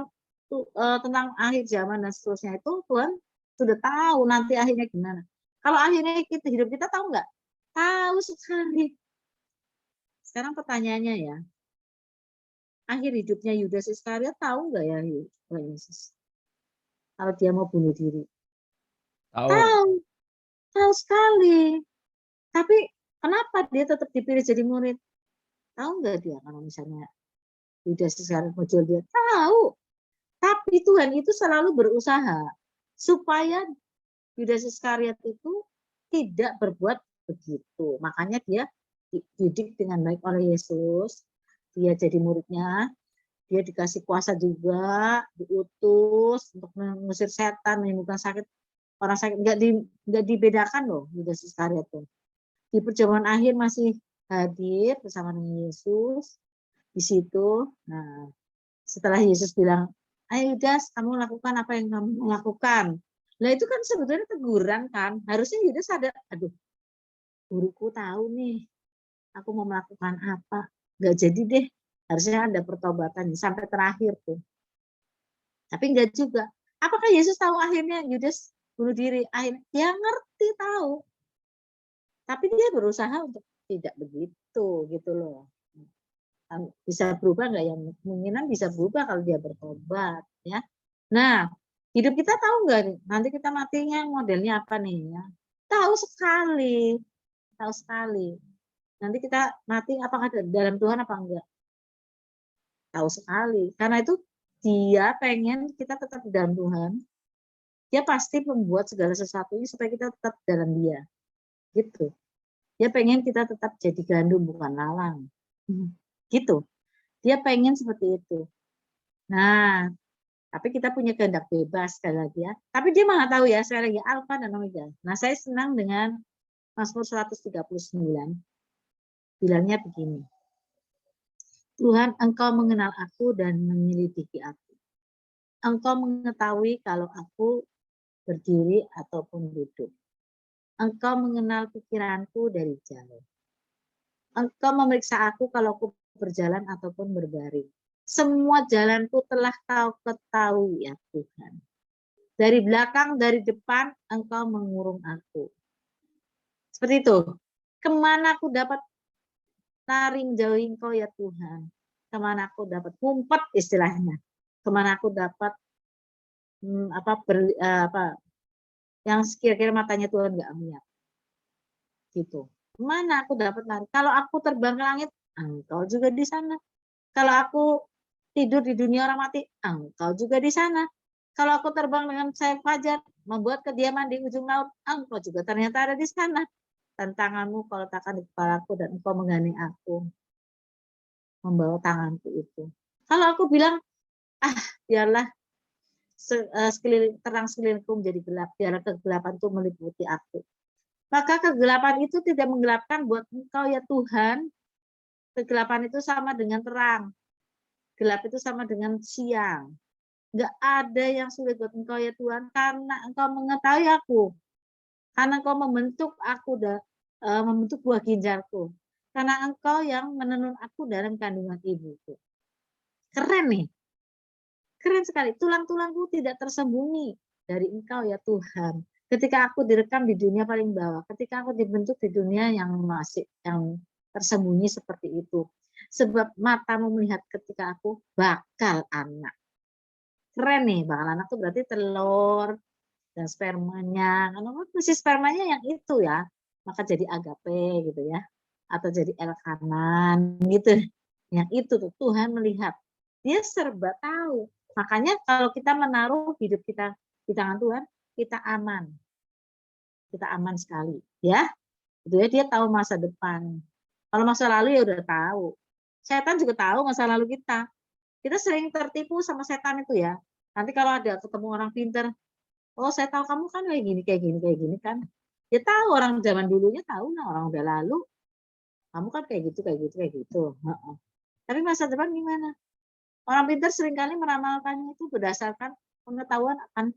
Speaker 3: akhir zaman dan seterusnya itu Tuhan sudah tahu nanti akhirnya gimana. Kalau akhirnya hidup kita tahu nggak? Tahu sekali. Sekarang pertanyaannya ya, akhir hidupnya Yudas Iskariot tahu nggak ya Yesus? Kalau dia mau bunuh diri.
Speaker 4: Tahu.
Speaker 3: Tahu sekali. Tapi kenapa dia tetap dipilih jadi murid? Tahu nggak dia kalau misalnya Yudas Iskariot mau jual dia? Tahu. Tapi Tuhan itu selalu berusaha supaya Yudas Iskariot itu tidak berbuat begitu. Makanya dia dididik dengan baik oleh Yesus. Dia jadi muridnya. Dia dikasih kuasa juga, diutus untuk mengusir setan, menyembuhkan sakit. Orang sakit nggak dibedakan loh Yudas Iskariot itu. Di perjamuan akhir masih hadir bersama dengan Yesus di situ. Nah, setelah Yesus bilang, ayo Yudas, kamu lakukan apa yang kamu lakukan. Nah itu kan sebetulnya teguran kan. Harusnya Yudas ada, aduh, guruku tahu nih, aku mau melakukan apa. Nggak jadi deh, harusnya ada pertobatan sampai terakhir tuh. Tapi enggak juga. Apakah Yesus tahu akhirnya Yudas bunuh diri? Akhirnya dia ngerti tahu. Tapi dia berusaha untuk tidak begitu gitu loh. Bisa berubah nggak ya? Kemungkinan bisa berubah kalau dia bertobat ya. Nah, hidup kita tahu nggak nanti kita matinya modelnya apa nih ya? Tahu sekali. Tahu sekali. Nanti kita mati apakah dalam Tuhan apa enggak? Tahu sekali. Karena itu dia pengen kita tetap di dalam Tuhan. Dia pasti membuat segala sesuatunya supaya kita tetap dalam dia. Gitu. Dia pengen kita tetap jadi gandum bukan lalang. Gitu. Dia pengen seperti itu. Nah, tapi kita punya kehendak bebas sekali lagi ya. Tapi dia maha tahu ya, sekali lagi alfa dan omega. Nah, saya senang dengan Mazmur 139. Bilangnya begini. Tuhan, Engkau mengenal aku dan menyelidiki aku. Engkau mengetahui kalau aku berdiri ataupun duduk. Engkau mengenal pikiranku dari jauh. Engkau memeriksa aku kalau aku berjalan ataupun berbaring. Semua jalanku telah kau ketahui ya Tuhan. Dari belakang, dari depan, Engkau mengurung aku. Seperti itu. Kemana aku dapat lari menjauhi Engkau ya Tuhan? Kemana aku dapat ngumpet istilahnya? Kemana aku dapat yang kira-kira matanya Tuhan nggak melihat? Gitu. Mana aku dapat lari? Kalau aku terbang ke langit, Engkau juga di sana. Kalau aku tidur di dunia orang mati, Engkau juga di sana. Kalau aku terbang dengan sayap fajar, membuat kediaman di ujung laut, Engkau juga ternyata ada di sana. Tantanganmu kau letakkan di kepalaku dan Engkau menggandeng aku, membawa tanganku itu. Kalau aku bilang, biarlah terang sekelilingku menjadi gelap, biarlah kegelapan itu meliputi aku. Maka kegelapan itu tidak menggelapkan buat engkau ya Tuhan. Kegelapan itu sama dengan terang. Gelap itu sama dengan siang. Enggak ada yang sulit buat engkau ya Tuhan, karena engkau mengetahui aku. Karena engkau membentuk aku, membentuk buah ginjalku. Karena engkau yang menenun aku dalam kandungan ibuku. Keren nih. Keren sekali. Tulang-tulangku tidak tersembunyi dari engkau ya Tuhan. Ketika aku direkam di dunia paling bawah, ketika aku dibentuk di dunia yang tersembunyi seperti itu. Sebab matamu melihat ketika aku bakal anak. Keren nih, bakal anak itu berarti telur dan spermanya. Karena masih spermanya yang itu ya, maka jadi agape gitu ya, atau jadi elkanan gitu. Yang itu tuh Tuhan melihat, dia serba tahu. Makanya kalau kita menaruh hidup kita di tangan Tuhan, kita aman. Kita aman sekali, ya. Itu ya, dia tahu masa depan. Kalau masa lalu ya udah tahu. Setan juga tahu masa lalu kita. Kita sering tertipu sama setan itu ya. Nanti kalau ada ketemu orang pinter, oh saya tahu kamu kan kayak gini, kayak gini, kayak gini kan. Dia tahu, orang zaman dulunya tahu lah, orang udah lalu. Kamu kan kayak gitu, kayak gitu, kayak gitu. Tapi masa depan gimana? Orang pintar seringkali meramalkannya itu berdasarkan pengetahuan akan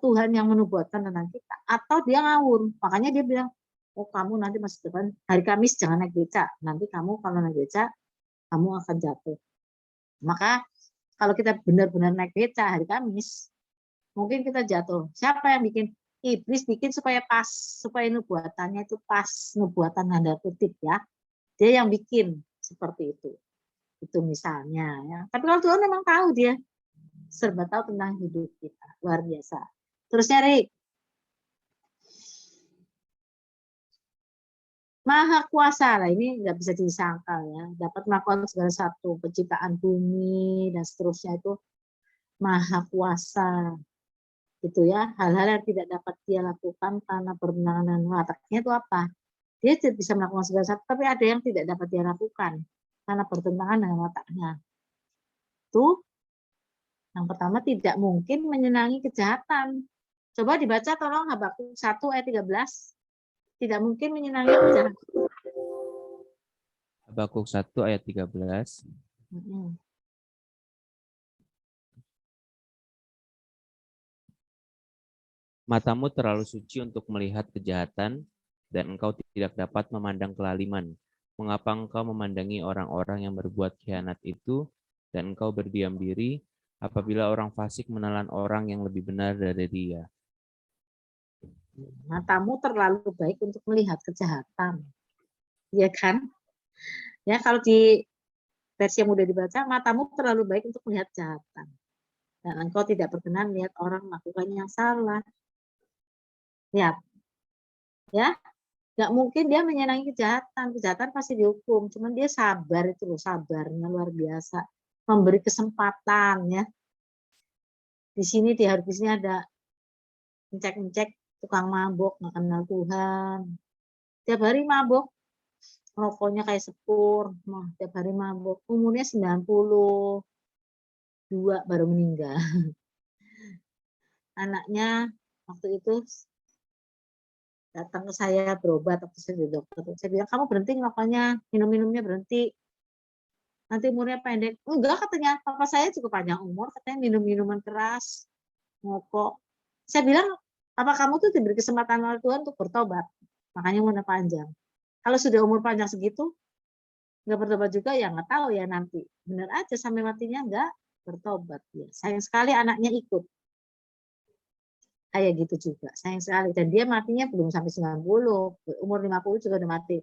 Speaker 3: Tuhan yang menubuatkan tentang kita. Atau dia ngawur. Makanya dia bilang, oh kamu nanti masa depan, hari Kamis jangan naik beca. Nanti kamu kalau naik beca, kamu akan jatuh. Maka kalau kita benar-benar naik beca hari Kamis, mungkin kita jatuh. Siapa yang bikin? Iblis bikin supaya pas, supaya nubuatannya itu pas, nubuatan tanda kutip ya. Dia yang bikin seperti itu. Itu misalnya ya. Tapi kalau Tuhan memang tahu, dia serba tahu tentang hidup kita. Luar biasa. Terusnya Rik. Maha kuasa lah, ini nggak bisa disangkal ya. Dapat melakukan segala satu, penciptaan bumi dan seterusnya itu maha kuasa. Gitu ya, hal-hal yang tidak dapat dia lakukan karena permenangan wataknya itu apa? Dia tidak bisa melakukan segala sesuatu, tapi ada yang tidak dapat dia lakukan karena bertentangan dengan wataknya. Itu yang pertama, tidak mungkin menyenangi kejahatan. Coba dibaca tolong Habakuk 1 ayat 13. Tidak mungkin menyenangi kejahatan.
Speaker 1: Habakuk 1 ayat 13. Matamu terlalu suci untuk melihat kejahatan, dan engkau tidak dapat memandang kelaliman. Mengapa engkau memandangi orang-orang yang berbuat khianat itu, dan engkau berdiam diri apabila orang fasik menelan orang yang lebih benar dari dia?
Speaker 3: Matamu terlalu baik untuk melihat kejahatan. Ya kan? Ya, kalau di versi yang mudah dibaca, matamu terlalu baik untuk melihat kejahatan. Dan engkau tidak berkenan melihat orang melakukan yang salah. Lihat. Ya, nggak mungkin dia menyenangi kejahatan. Kejahatan pasti dihukum. Cuman dia sabar itu loh, sabarnya luar biasa. Memberi kesempatan ya. Di sini di sini ada ngecek-ngecek tukang mabok, nggak kenal Tuhan. Tiap hari mabok, rokoknya kayak sepur, tiap hari mabok. Umurnya 92 baru meninggal. Anaknya waktu itu datang ke saya berobat, waktu saya jadi dokter. Saya bilang, kamu berhenti ngerokoknya, minum-minumnya berhenti. Nanti umurnya pendek. Enggak, katanya, papa saya cukup panjang umur, katanya minum minuman keras, ngokok. Saya bilang, apa kamu tuh diberi kesempatan oleh Tuhan untuk bertobat, makanya umurnya panjang. Kalau sudah umur panjang segitu, nggak bertobat juga, ya nggak tahu ya nanti. Benar aja sampai matinya nggak bertobat. Ya, sayang sekali anaknya ikut. Kayak gitu juga, sayang sekali. Dan dia matinya belum sampai 90, umur 50 juga udah mati.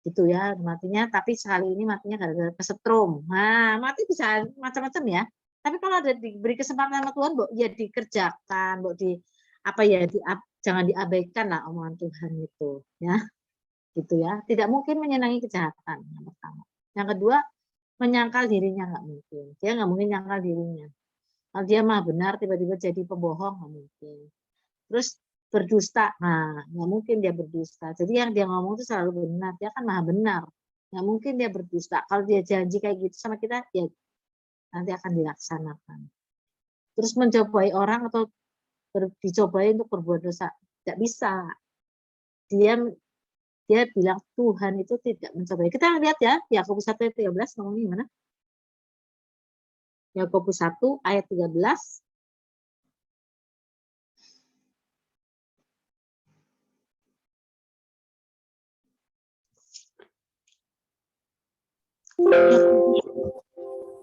Speaker 3: Gitu ya, matinya, tapi sekali ini matinya gara-gara kesetrum. Nah, mati bisa macam-macam ya. Tapi kalau ada diberi kesempatan sama Tuhan, Mbok, ya dikerjakan, Mbok, apa ya, jangan diabaikan lah omongan Tuhan itu, ya. Gitu ya. Tidak mungkin menyenangi kejahatan yang pertama. Yang kedua, menyangkal dirinya nggak mungkin. Dia nggak mungkin nyangkal dirinya. Kalau dia mah benar, tiba-tiba jadi pembohong, nggak mungkin. Terus berdusta, nah nggak mungkin dia berdusta. Jadi yang dia ngomong itu selalu benar, dia kan maha benar. Nggak mungkin dia berdusta. Kalau dia janji kayak gitu sama kita, ya nanti akan dilaksanakan. Terus mencobai orang atau dicobai untuk berbuat dosa, nggak bisa. dia bilang Tuhan itu tidak mencobai. Kita lihat ya, Yakobus 1 ayat 13 ngomongnya gimana? Yakobus 1 ayat 13.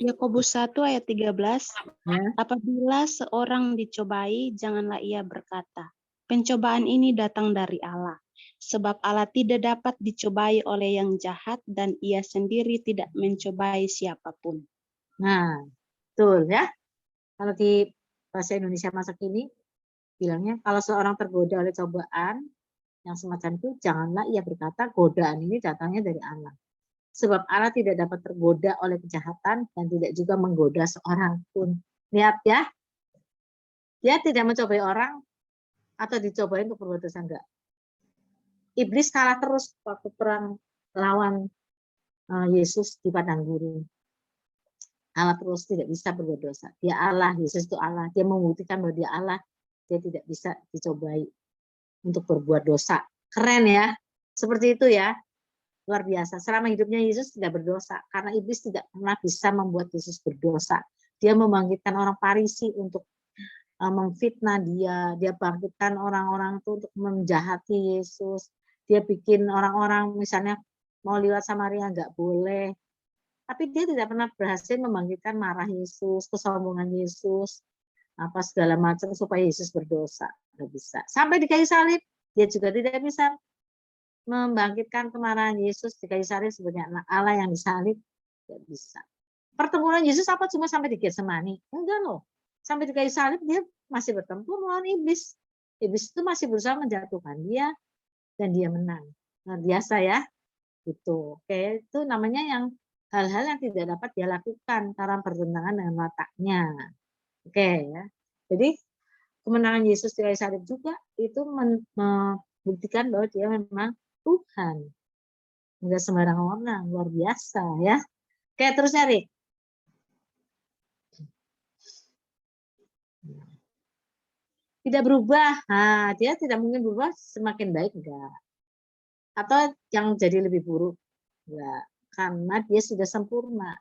Speaker 2: Yakobus 1 ayat 13.
Speaker 3: Ya.
Speaker 2: Apabila seorang dicobai, janganlah ia berkata, pencobaan ini datang dari Allah. Sebab Allah tidak dapat dicobai oleh yang jahat dan ia sendiri tidak mencobai siapapun.
Speaker 3: Nah, betul ya. Kalau di bahasa Indonesia masa kini bilangnya kalau seorang tergoda oleh cobaan yang semacam itu, janganlah ia berkata godaan ini datangnya dari Allah. Sebab Allah tidak dapat tergoda oleh kejahatan dan tidak juga menggoda seorang pun. Lihat ya, dia tidak mencobai orang atau dicobai untuk berbuat dosa, enggak. Iblis kalah terus waktu perang lawan Yesus di padang gurun. Allah terus tidak bisa berbuat dosa. Dia Allah, Yesus itu Allah. Dia membuktikan bahwa dia Allah. Dia tidak bisa dicobai untuk berbuat dosa. Keren ya, seperti itu ya. Luar biasa. Selama hidupnya Yesus tidak berdosa. Karena iblis tidak pernah bisa membuat Yesus berdosa. Dia membangkitkan orang Farisi untuk memfitnah dia. Dia bangkitkan orang-orang itu untuk menjahati Yesus. Dia bikin orang-orang misalnya mau lewat Samaria nggak boleh. Tapi dia tidak pernah berhasil membangkitkan marah Yesus, kesombongan Yesus, apa segala macam supaya Yesus berdosa. Nggak bisa. Sampai di kayu salib, dia juga tidak bisa membangkitkan kemarahan Yesus di kayu salib sebagai anak Allah yang disalib. Tidak bisa. Pertempuran Yesus apa cuma sampai di Getsemani? Enggak loh. Sampai di kayu salib dia masih bertempur melawan iblis. Iblis itu masih berusaha menjatuhkan dia dan dia menang. Luar biasa ya. Gitu. Oke, itu namanya yang hal-hal yang tidak dapat dia lakukan karena bertentangan dengan wataknya. Oke ya. Jadi kemenangan Yesus di kayu salib juga itu membuktikan bahwa dia memang Tuhan. Enggak sembarang orang, luar biasa ya. Oke, terus nyari. Tidak berubah. Nah, dia tidak mungkin berubah semakin baik enggak. Atau yang jadi lebih buruk enggak. Karena dia sudah sempurna.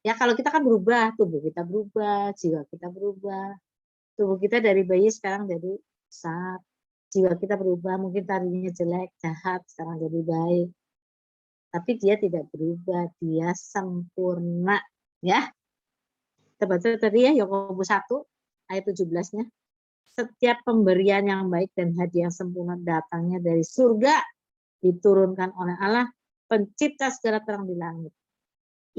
Speaker 3: Ya kalau kita kan berubah, tubuh kita berubah, jiwa kita berubah. Tubuh kita dari bayi sekarang jadi besar. Jiwa kita berubah, mungkin tadinya jelek, jahat, sekarang jadi baik. Tapi dia tidak berubah, dia sempurna. Ya, kita baca tadi ya, Yakobus 1 ayat 17-nya. Setiap pemberian yang baik dan hadiah yang sempurna datangnya dari surga, diturunkan oleh Allah, pencipta segala terang di langit.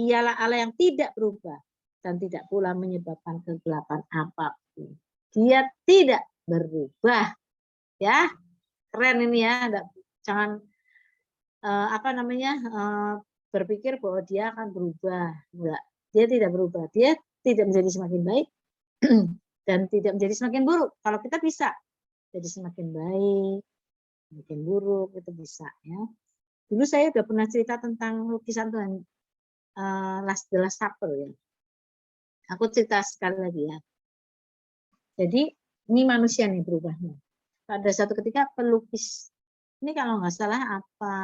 Speaker 3: Ialah Allah yang tidak berubah dan tidak pula menyebabkan kegelapan apapun. Dia tidak berubah. Ya, keren ini ya. Jangan berpikir bahwa dia akan berubah. Enggak, dia tidak berubah. Dia tidak menjadi semakin baik dan tidak menjadi semakin buruk. Kalau kita bisa jadi semakin baik, semakin buruk itu bisa ya. Dulu saya udah pernah cerita tentang lukisan Tuhan The Last Supper ya. Aku cerita sekali lagi ya. Jadi ini manusia nih berubahnya. Pada satu ketika pelukis, ini kalau nggak salah apa,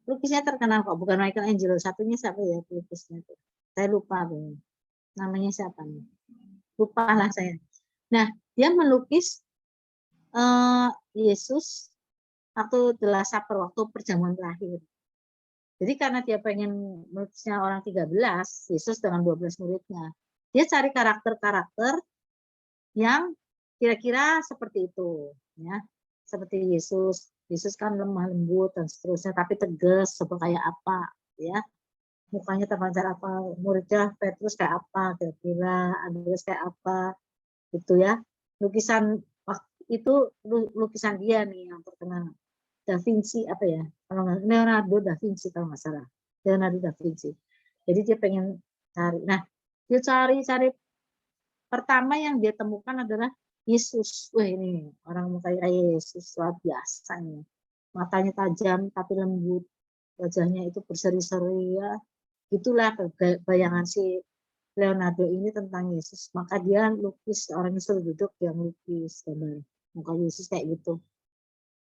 Speaker 3: lukisnya terkenal kok, bukan Michelangelo, satunya siapa ya pelukisnya itu? Saya lupa tuh. Namanya siapa nih? Lupa lah saya. Nah, dia melukis Yesus waktu The Last Supper, waktu perjamuan terakhir. Jadi karena dia pengen melukisnya orang 13, Yesus dengan 12 muridnya. Dia cari karakter-karakter yang kira-kira seperti itu, ya. Seperti Yesus. Yesus kan lemah lembut dan seterusnya, tapi tegas seperti kayak apa, ya. Mukanya terpancar apa, muridnya Petrus kayak apa, kira-kira Andreas kayak apa, gitu ya. Lukisan itu lukisan dia nih yang terkenal. Da Vinci apa ya? Kalau nggak, Leonardo da Vinci kalau nggak salah. Leonardo da Vinci. Jadi dia pengen cari. Nah, dia cari pertama yang dia temukan adalah Yesus. Wah, ini orang kayak Yesus luar biasa nih. Matanya tajam tapi lembut. Wajahnya itu berseri-seri ya. Itulah bayangan si Leonardo ini tentang Yesus. Maka dia lukis, orang yang suruh duduk dia melukis gambar muka Yesus kayak gitu.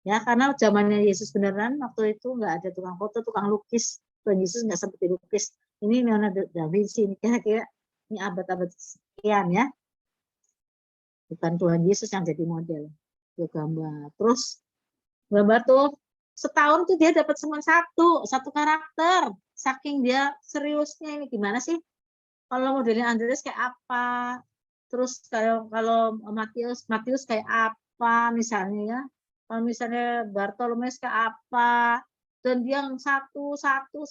Speaker 3: Ya, karena zamannya Yesus beneran waktu itu nggak ada tukang foto, tukang lukis. Tuhan Yesus nggak sempat dilukis. Ini Leonardo da Vinci, ini kira-kira ini abad-abad sekian ya. Bukan Tuhan Yesus yang jadi model. Itu gambar. Terus gambar tuh setahun tuh dia dapat cuma satu karakter. Saking dia seriusnya, ini gimana sih? Kalau modelnya Andreas kayak apa? Terus kalau Matius kayak apa misalnya ya? Kalau misalnya Bartolomeus kayak apa? Dan dia yang satu sampai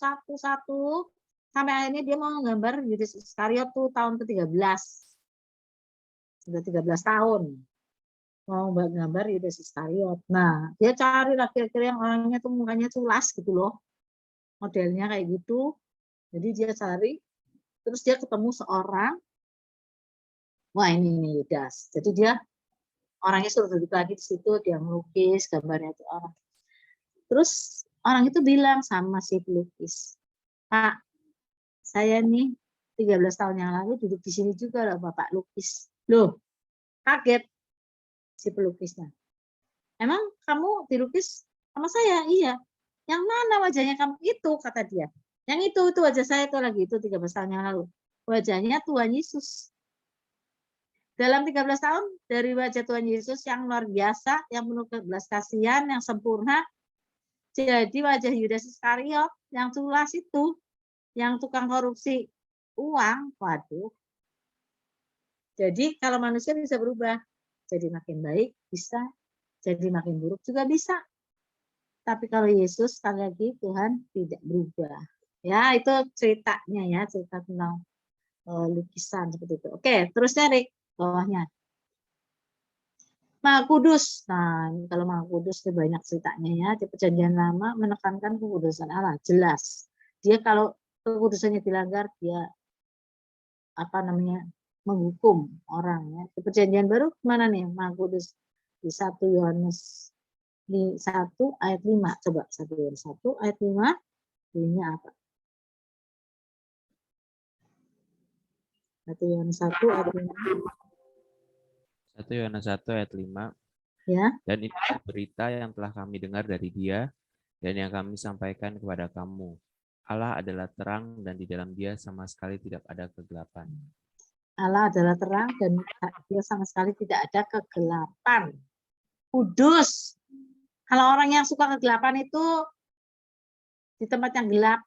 Speaker 3: akhirnya dia mau menggambar Yudas Iskariot tuh tahun ke-13. Sudah 13 tahun mau gambar Yudas Iskariot. Nah, dia cari lah kira-kira yang orangnya tuh mukanya culas gitu loh. Modelnya kayak gitu. Jadi dia cari, terus dia ketemu seorang, wah ini Yudas. Jadi dia orangnya suruh duduk lagi di situ, dia melukis gambarnya itu orang. Terus orang itu bilang sama si pelukis, Pak, saya nih 13 tahun yang lalu duduk di sini juga loh Bapak lukis. Loh, kaget si pelukisnya. Emang kamu dilukis sama saya? Iya. Yang mana wajahnya kamu? Itu, kata dia. Yang itu wajah saya itu lagi itu 13 tahun yang lalu. Wajahnya Tuhan Yesus. Dalam 13 tahun dari wajah Tuhan Yesus yang luar biasa, yang penuh kebelas kasihan, yang sempurna, jadi wajah Yudas Iskariot yang culas itu, yang tukang korupsi uang, waduh. Jadi kalau manusia bisa berubah, jadi makin baik bisa, jadi makin buruk juga bisa. Tapi kalau Yesus sekali lagi Tuhan tidak berubah. Ya itu ceritanya ya, cerita tentang lukisan seperti itu. Oke, terus dari bawahnya. Maha Kudus. Nah, ini kalau Maha Kudus itu banyak ceritanya ya. Di Perjanjian Lama menekankan kekudusan Allah, jelas. Dia kalau kekudusannya dilanggar, dia apa namanya? Menghukum orang ya. Di Perjanjian Baru mana nih Maha Kudus? Di 1 Yohanes di 1 ayat 5. Coba 1 Yohanes 1 ayat 5. Ini apa? 1 Yohanes 1 ayat 5.
Speaker 1: 1 Yohanes 1 ayat 5.
Speaker 3: Ya.
Speaker 1: Dan ini berita yang telah kami dengar dari Dia dan yang kami sampaikan kepada kamu. Allah adalah terang dan di dalam Dia sama sekali tidak ada kegelapan.
Speaker 3: Allah adalah terang dan Dia sama sekali tidak ada kegelapan. Kudus. Kalau orang yang suka kegelapan itu di tempat yang gelap.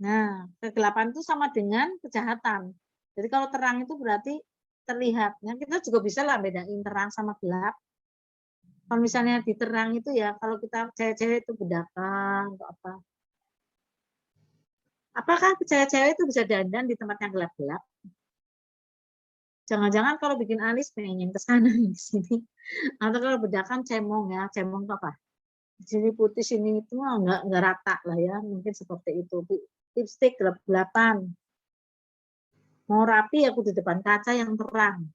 Speaker 3: Nah, kegelapan itu sama dengan kejahatan. Jadi kalau terang itu berarti terlihat. Nah, kita juga bisa lah bedain terang sama gelap. Kalau misalnya di terang itu ya, kalau kita cewek-cewek itu bedakan atau apa. Apakah cewek-cewek itu bisa dandan di tempat yang gelap-gelap? Jangan-jangan kalau bikin alis pengen ke sana di sini. Atau kalau bedakan cemong ya, cemong itu apa? Di sini putih, sini itu enggak rata lah ya, mungkin seperti itu. Lipstick gelap-gelapan. Mau rapi aku di depan kaca yang terang.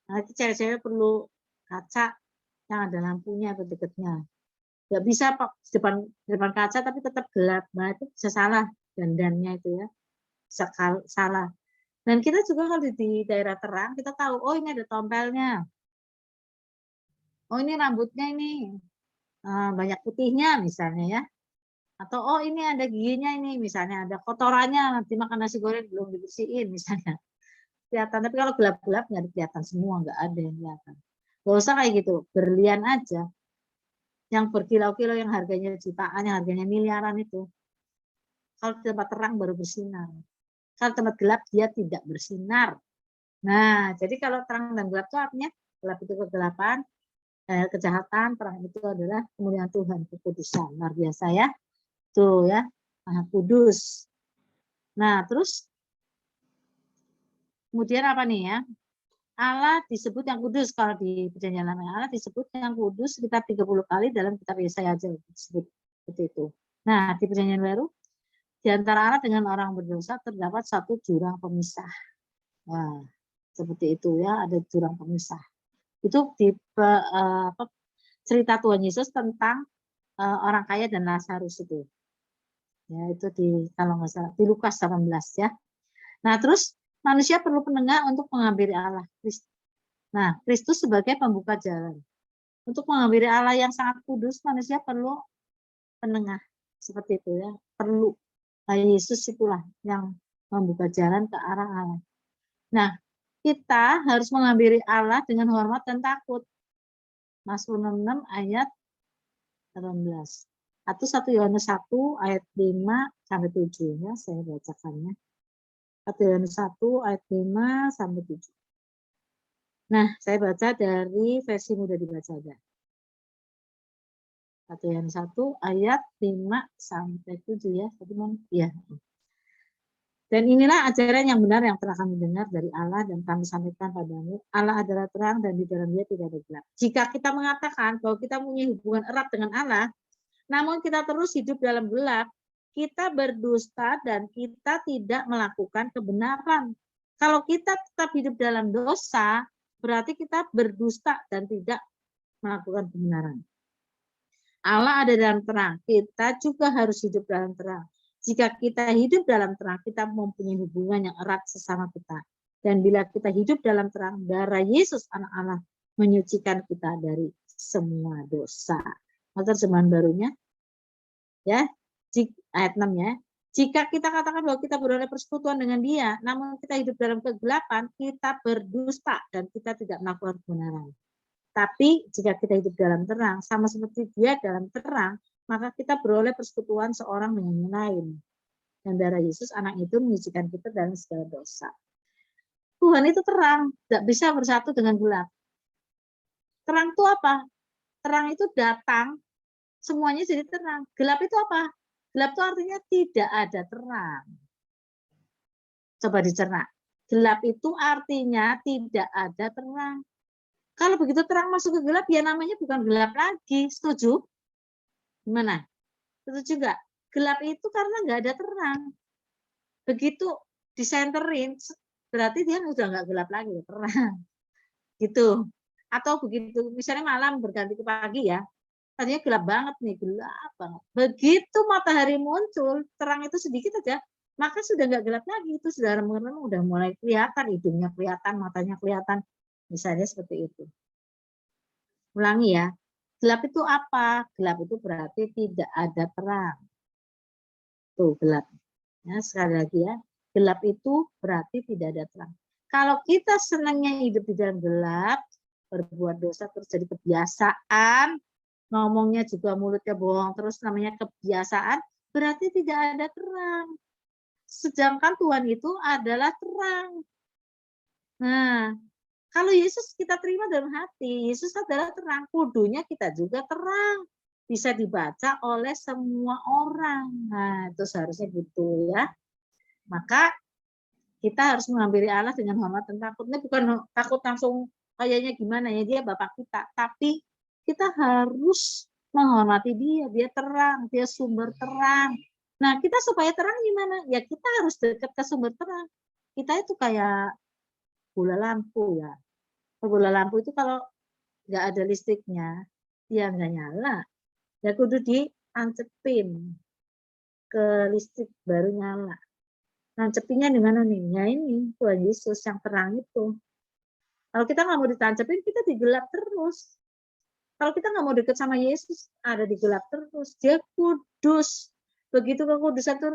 Speaker 3: Nah, itu cewek-cewek perlu kaca yang ada lampunya atau dekatnya. Nggak bisa Pak di depan kaca tapi tetap gelap. Nah, itu bisa salah dandannya itu ya. Salah. Dan kita juga kalau di daerah terang, kita tahu, oh ini ada tompelnya. Oh ini rambutnya ini banyak putihnya misalnya ya. Atau oh ini ada giginya ini misalnya, ada kotorannya nanti makan nasi goreng belum dibersihin misalnya. Kelihatan, tapi kalau gelap-gelap nggak kelihatan semua, nggak ada yang kelihatan. Gak usah kayak gitu, berlian aja. Yang berkilau-kilau, yang harganya jutaan, yang harganya miliaran itu. Kalau di tempat terang baru bersinar. Kalau tempat gelap dia tidak bersinar. Nah, jadi kalau terang dan gelap itu artinya gelap itu kegelapan, kejahatan, terang itu adalah kemuliaan Tuhan, kekudusan. Luar biasa ya. Tuh ya, Maha Kudus. Nah, terus kemudian apa nih ya? Allah disebut yang kudus kalau di Perjanjian Lama. Allah disebut yang kudus sekitar 30 kali dalam kitab Yesaya aja disebut seperti itu. Nah, di Perjanjian Baru di antara Allah dengan orang berdosa terdapat satu jurang pemisah. Nah, seperti itu ya, ada jurang pemisah. Itu di cerita Tuhan Yesus tentang orang kaya dan Lazarus itu. Ya, itu kalau nggak salah di Lukas 18 ya. Nah, terus manusia perlu penengah untuk menghampiri Allah. Nah, Kristus sebagai pembuka jalan. Untuk menghampiri Allah yang sangat kudus, manusia perlu penengah. Seperti itu ya, perlu. Nah, Yesus itulah yang membuka jalan ke arah Allah. Nah, kita harus menghampiri Allah dengan hormat dan takut. Mazmur 66 ayat 18. Atau 1 Yohanes 1 ayat 5 sampai 7 ya, saya bacakannya. 1 Yohanes 1 ayat 5 sampai 7. Nah, saya baca dari versi mudah dibaca aja. 1 Yohanes 1 ayat 5 sampai 7 ya. Ya. Dan inilah ajaran yang benar yang telah kami dengar dari Allah dan kami sampaikan padamu. Allah adalah terang dan di dalam Dia tidak ada gelap. Jika kita mengatakan bahwa kita punya hubungan erat dengan Allah, namun kita terus hidup dalam gelap, kita berdusta dan kita tidak melakukan kebenaran. Kalau kita tetap hidup dalam dosa, berarti kita berdusta dan tidak melakukan kebenaran. Allah ada dalam terang, kita juga harus hidup dalam terang. Jika kita hidup dalam terang, kita mempunyai hubungan yang erat sesama kita. Dan bila kita hidup dalam terang, darah Yesus anak Allah menyucikan kita dari semua dosa. Terjemahan barunya, ya, ayat 6 ya. Jika kita katakan bahwa kita beroleh persekutuan dengan Dia, namun kita hidup dalam kegelapan, kita berdusta dan kita tidak melakukan kebenaran. Tapi jika kita hidup dalam terang, sama seperti Dia dalam terang, maka kita beroleh persekutuan seorang dengan yang lain. Dan darah Yesus anak itu menyucikan kita dari segala dosa. Tuhan itu terang, tidak bisa bersatu dengan gelap. Terang itu apa? Terang itu datang, semuanya jadi terang. Gelap itu apa? Gelap itu artinya tidak ada terang. Coba dicerna. Gelap itu artinya tidak ada terang. Kalau begitu terang masuk ke gelap, ya namanya bukan gelap lagi. Setuju? Gimana? Setuju nggak? Gelap itu karena nggak ada terang. Begitu disenterin, berarti dia udah nggak gelap lagi, terang. Gitu. Atau begitu, misalnya malam berganti ke pagi ya, tadinya gelap banget nih, gelap banget. Begitu matahari muncul, terang itu sedikit aja, maka sudah nggak gelap lagi. Itu sudah remeng-remeng, udah mulai kelihatan, hidungnya kelihatan, matanya kelihatan. Misalnya seperti itu. Ulangi ya. Gelap itu apa? Gelap itu berarti tidak ada terang. Tuh, gelap. Ya, sekali lagi ya. Gelap itu berarti tidak ada terang. Kalau kita senangnya hidup di dalam gelap, berbuat dosa terus jadi kebiasaan, ngomongnya juga mulutnya bohong terus namanya kebiasaan, berarti tidak ada terang. Sedangkan Tuhan itu adalah terang. Nah, kalau Yesus kita terima dalam hati, Yesus adalah terang, kudunya kita juga terang. Bisa dibaca oleh semua orang. Nah, itu seharusnya gitu ya. Maka kita harus menghampiri Allah dengan hormat dan takut. Ini bukan takut langsung kayaknya gimana ya, dia Bapak kita. Tapi kita harus menghormati dia terang, dia sumber terang. Nah, kita supaya terang gimana? Ya kita harus dekat ke sumber terang. Kita itu kayak bola lampu ya. Bola lampu itu kalau nggak ada listriknya, dia nggak nyala. Ya kudu diancepin ke listrik baru nyala. Nancepinnya di mana nih? Ya ini Tuhan Yesus yang terang itu. Kalau kita nggak mau ditancepin, kita digelap terus. Kalau kita nggak mau deket sama Yesus, ada di gelap terus. Dia kudus. Begitu kekudusan itu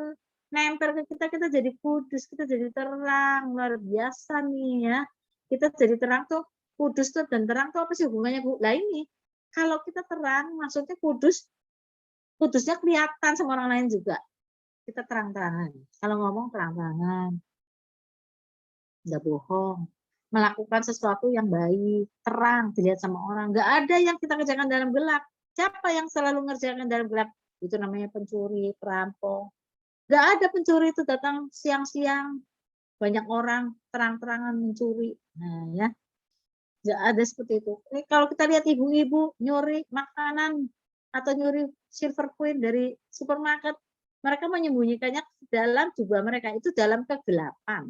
Speaker 3: nempel ke kita, kita jadi kudus, kita jadi terang. Luar biasa nih ya. Kita jadi terang tuh, kudus tuh dan terang tuh apa sih hubungannya, Bu? Lah ini, kalau kita terang, maksudnya kudus, kudusnya kelihatan sama orang lain juga. Kita terang-terangan. Kalau ngomong terang-terangan. Nggak bohong. Melakukan sesuatu yang baik, terang, dilihat sama orang. Nggak ada yang kita kerjakan dalam gelap. Siapa yang selalu ngerjakan dalam gelap? Itu namanya pencuri, perampok. Nggak ada pencuri itu datang siang-siang. Banyak orang terang-terangan mencuri. Nah ya, nggak ada seperti itu. Ini kalau kita lihat ibu-ibu nyuri makanan atau nyuri silver coin dari supermarket, mereka menyembunyikannya dalam jubah mereka, itu dalam kegelapan.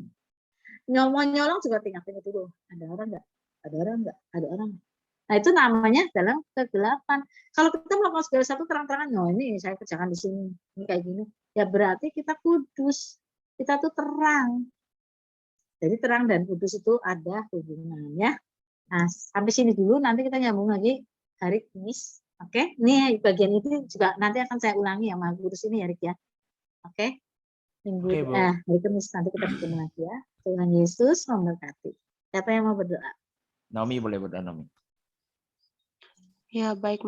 Speaker 3: Nyolong juga tinggal-tinggal dulu. Ada orang nggak? Ada orang nggak? Ada orang. Nah itu namanya dalam kegelapan. Kalau kita melakukan segala sesuatu terang-terangan, no ini saya kerjakan di sini, ini kayak gini, ya berarti kita kudus, kita tuh terang. Jadi terang dan kudus itu ada hubungannya. Nah sampai sini dulu, nanti kita nyambung lagi hari Kamis. Oke, ini bagian itu juga nanti akan saya ulangi ya sama guru sini ya Rik ya. Oke,
Speaker 4: Oke, Bu.
Speaker 3: hari Kamis nanti kita ketemu lagi ya. Tuhan Yesus memberkati. Siapa yang mau berdoa?
Speaker 4: Naomi boleh berdoa, Naomi.
Speaker 2: Ya, baik, Mbak.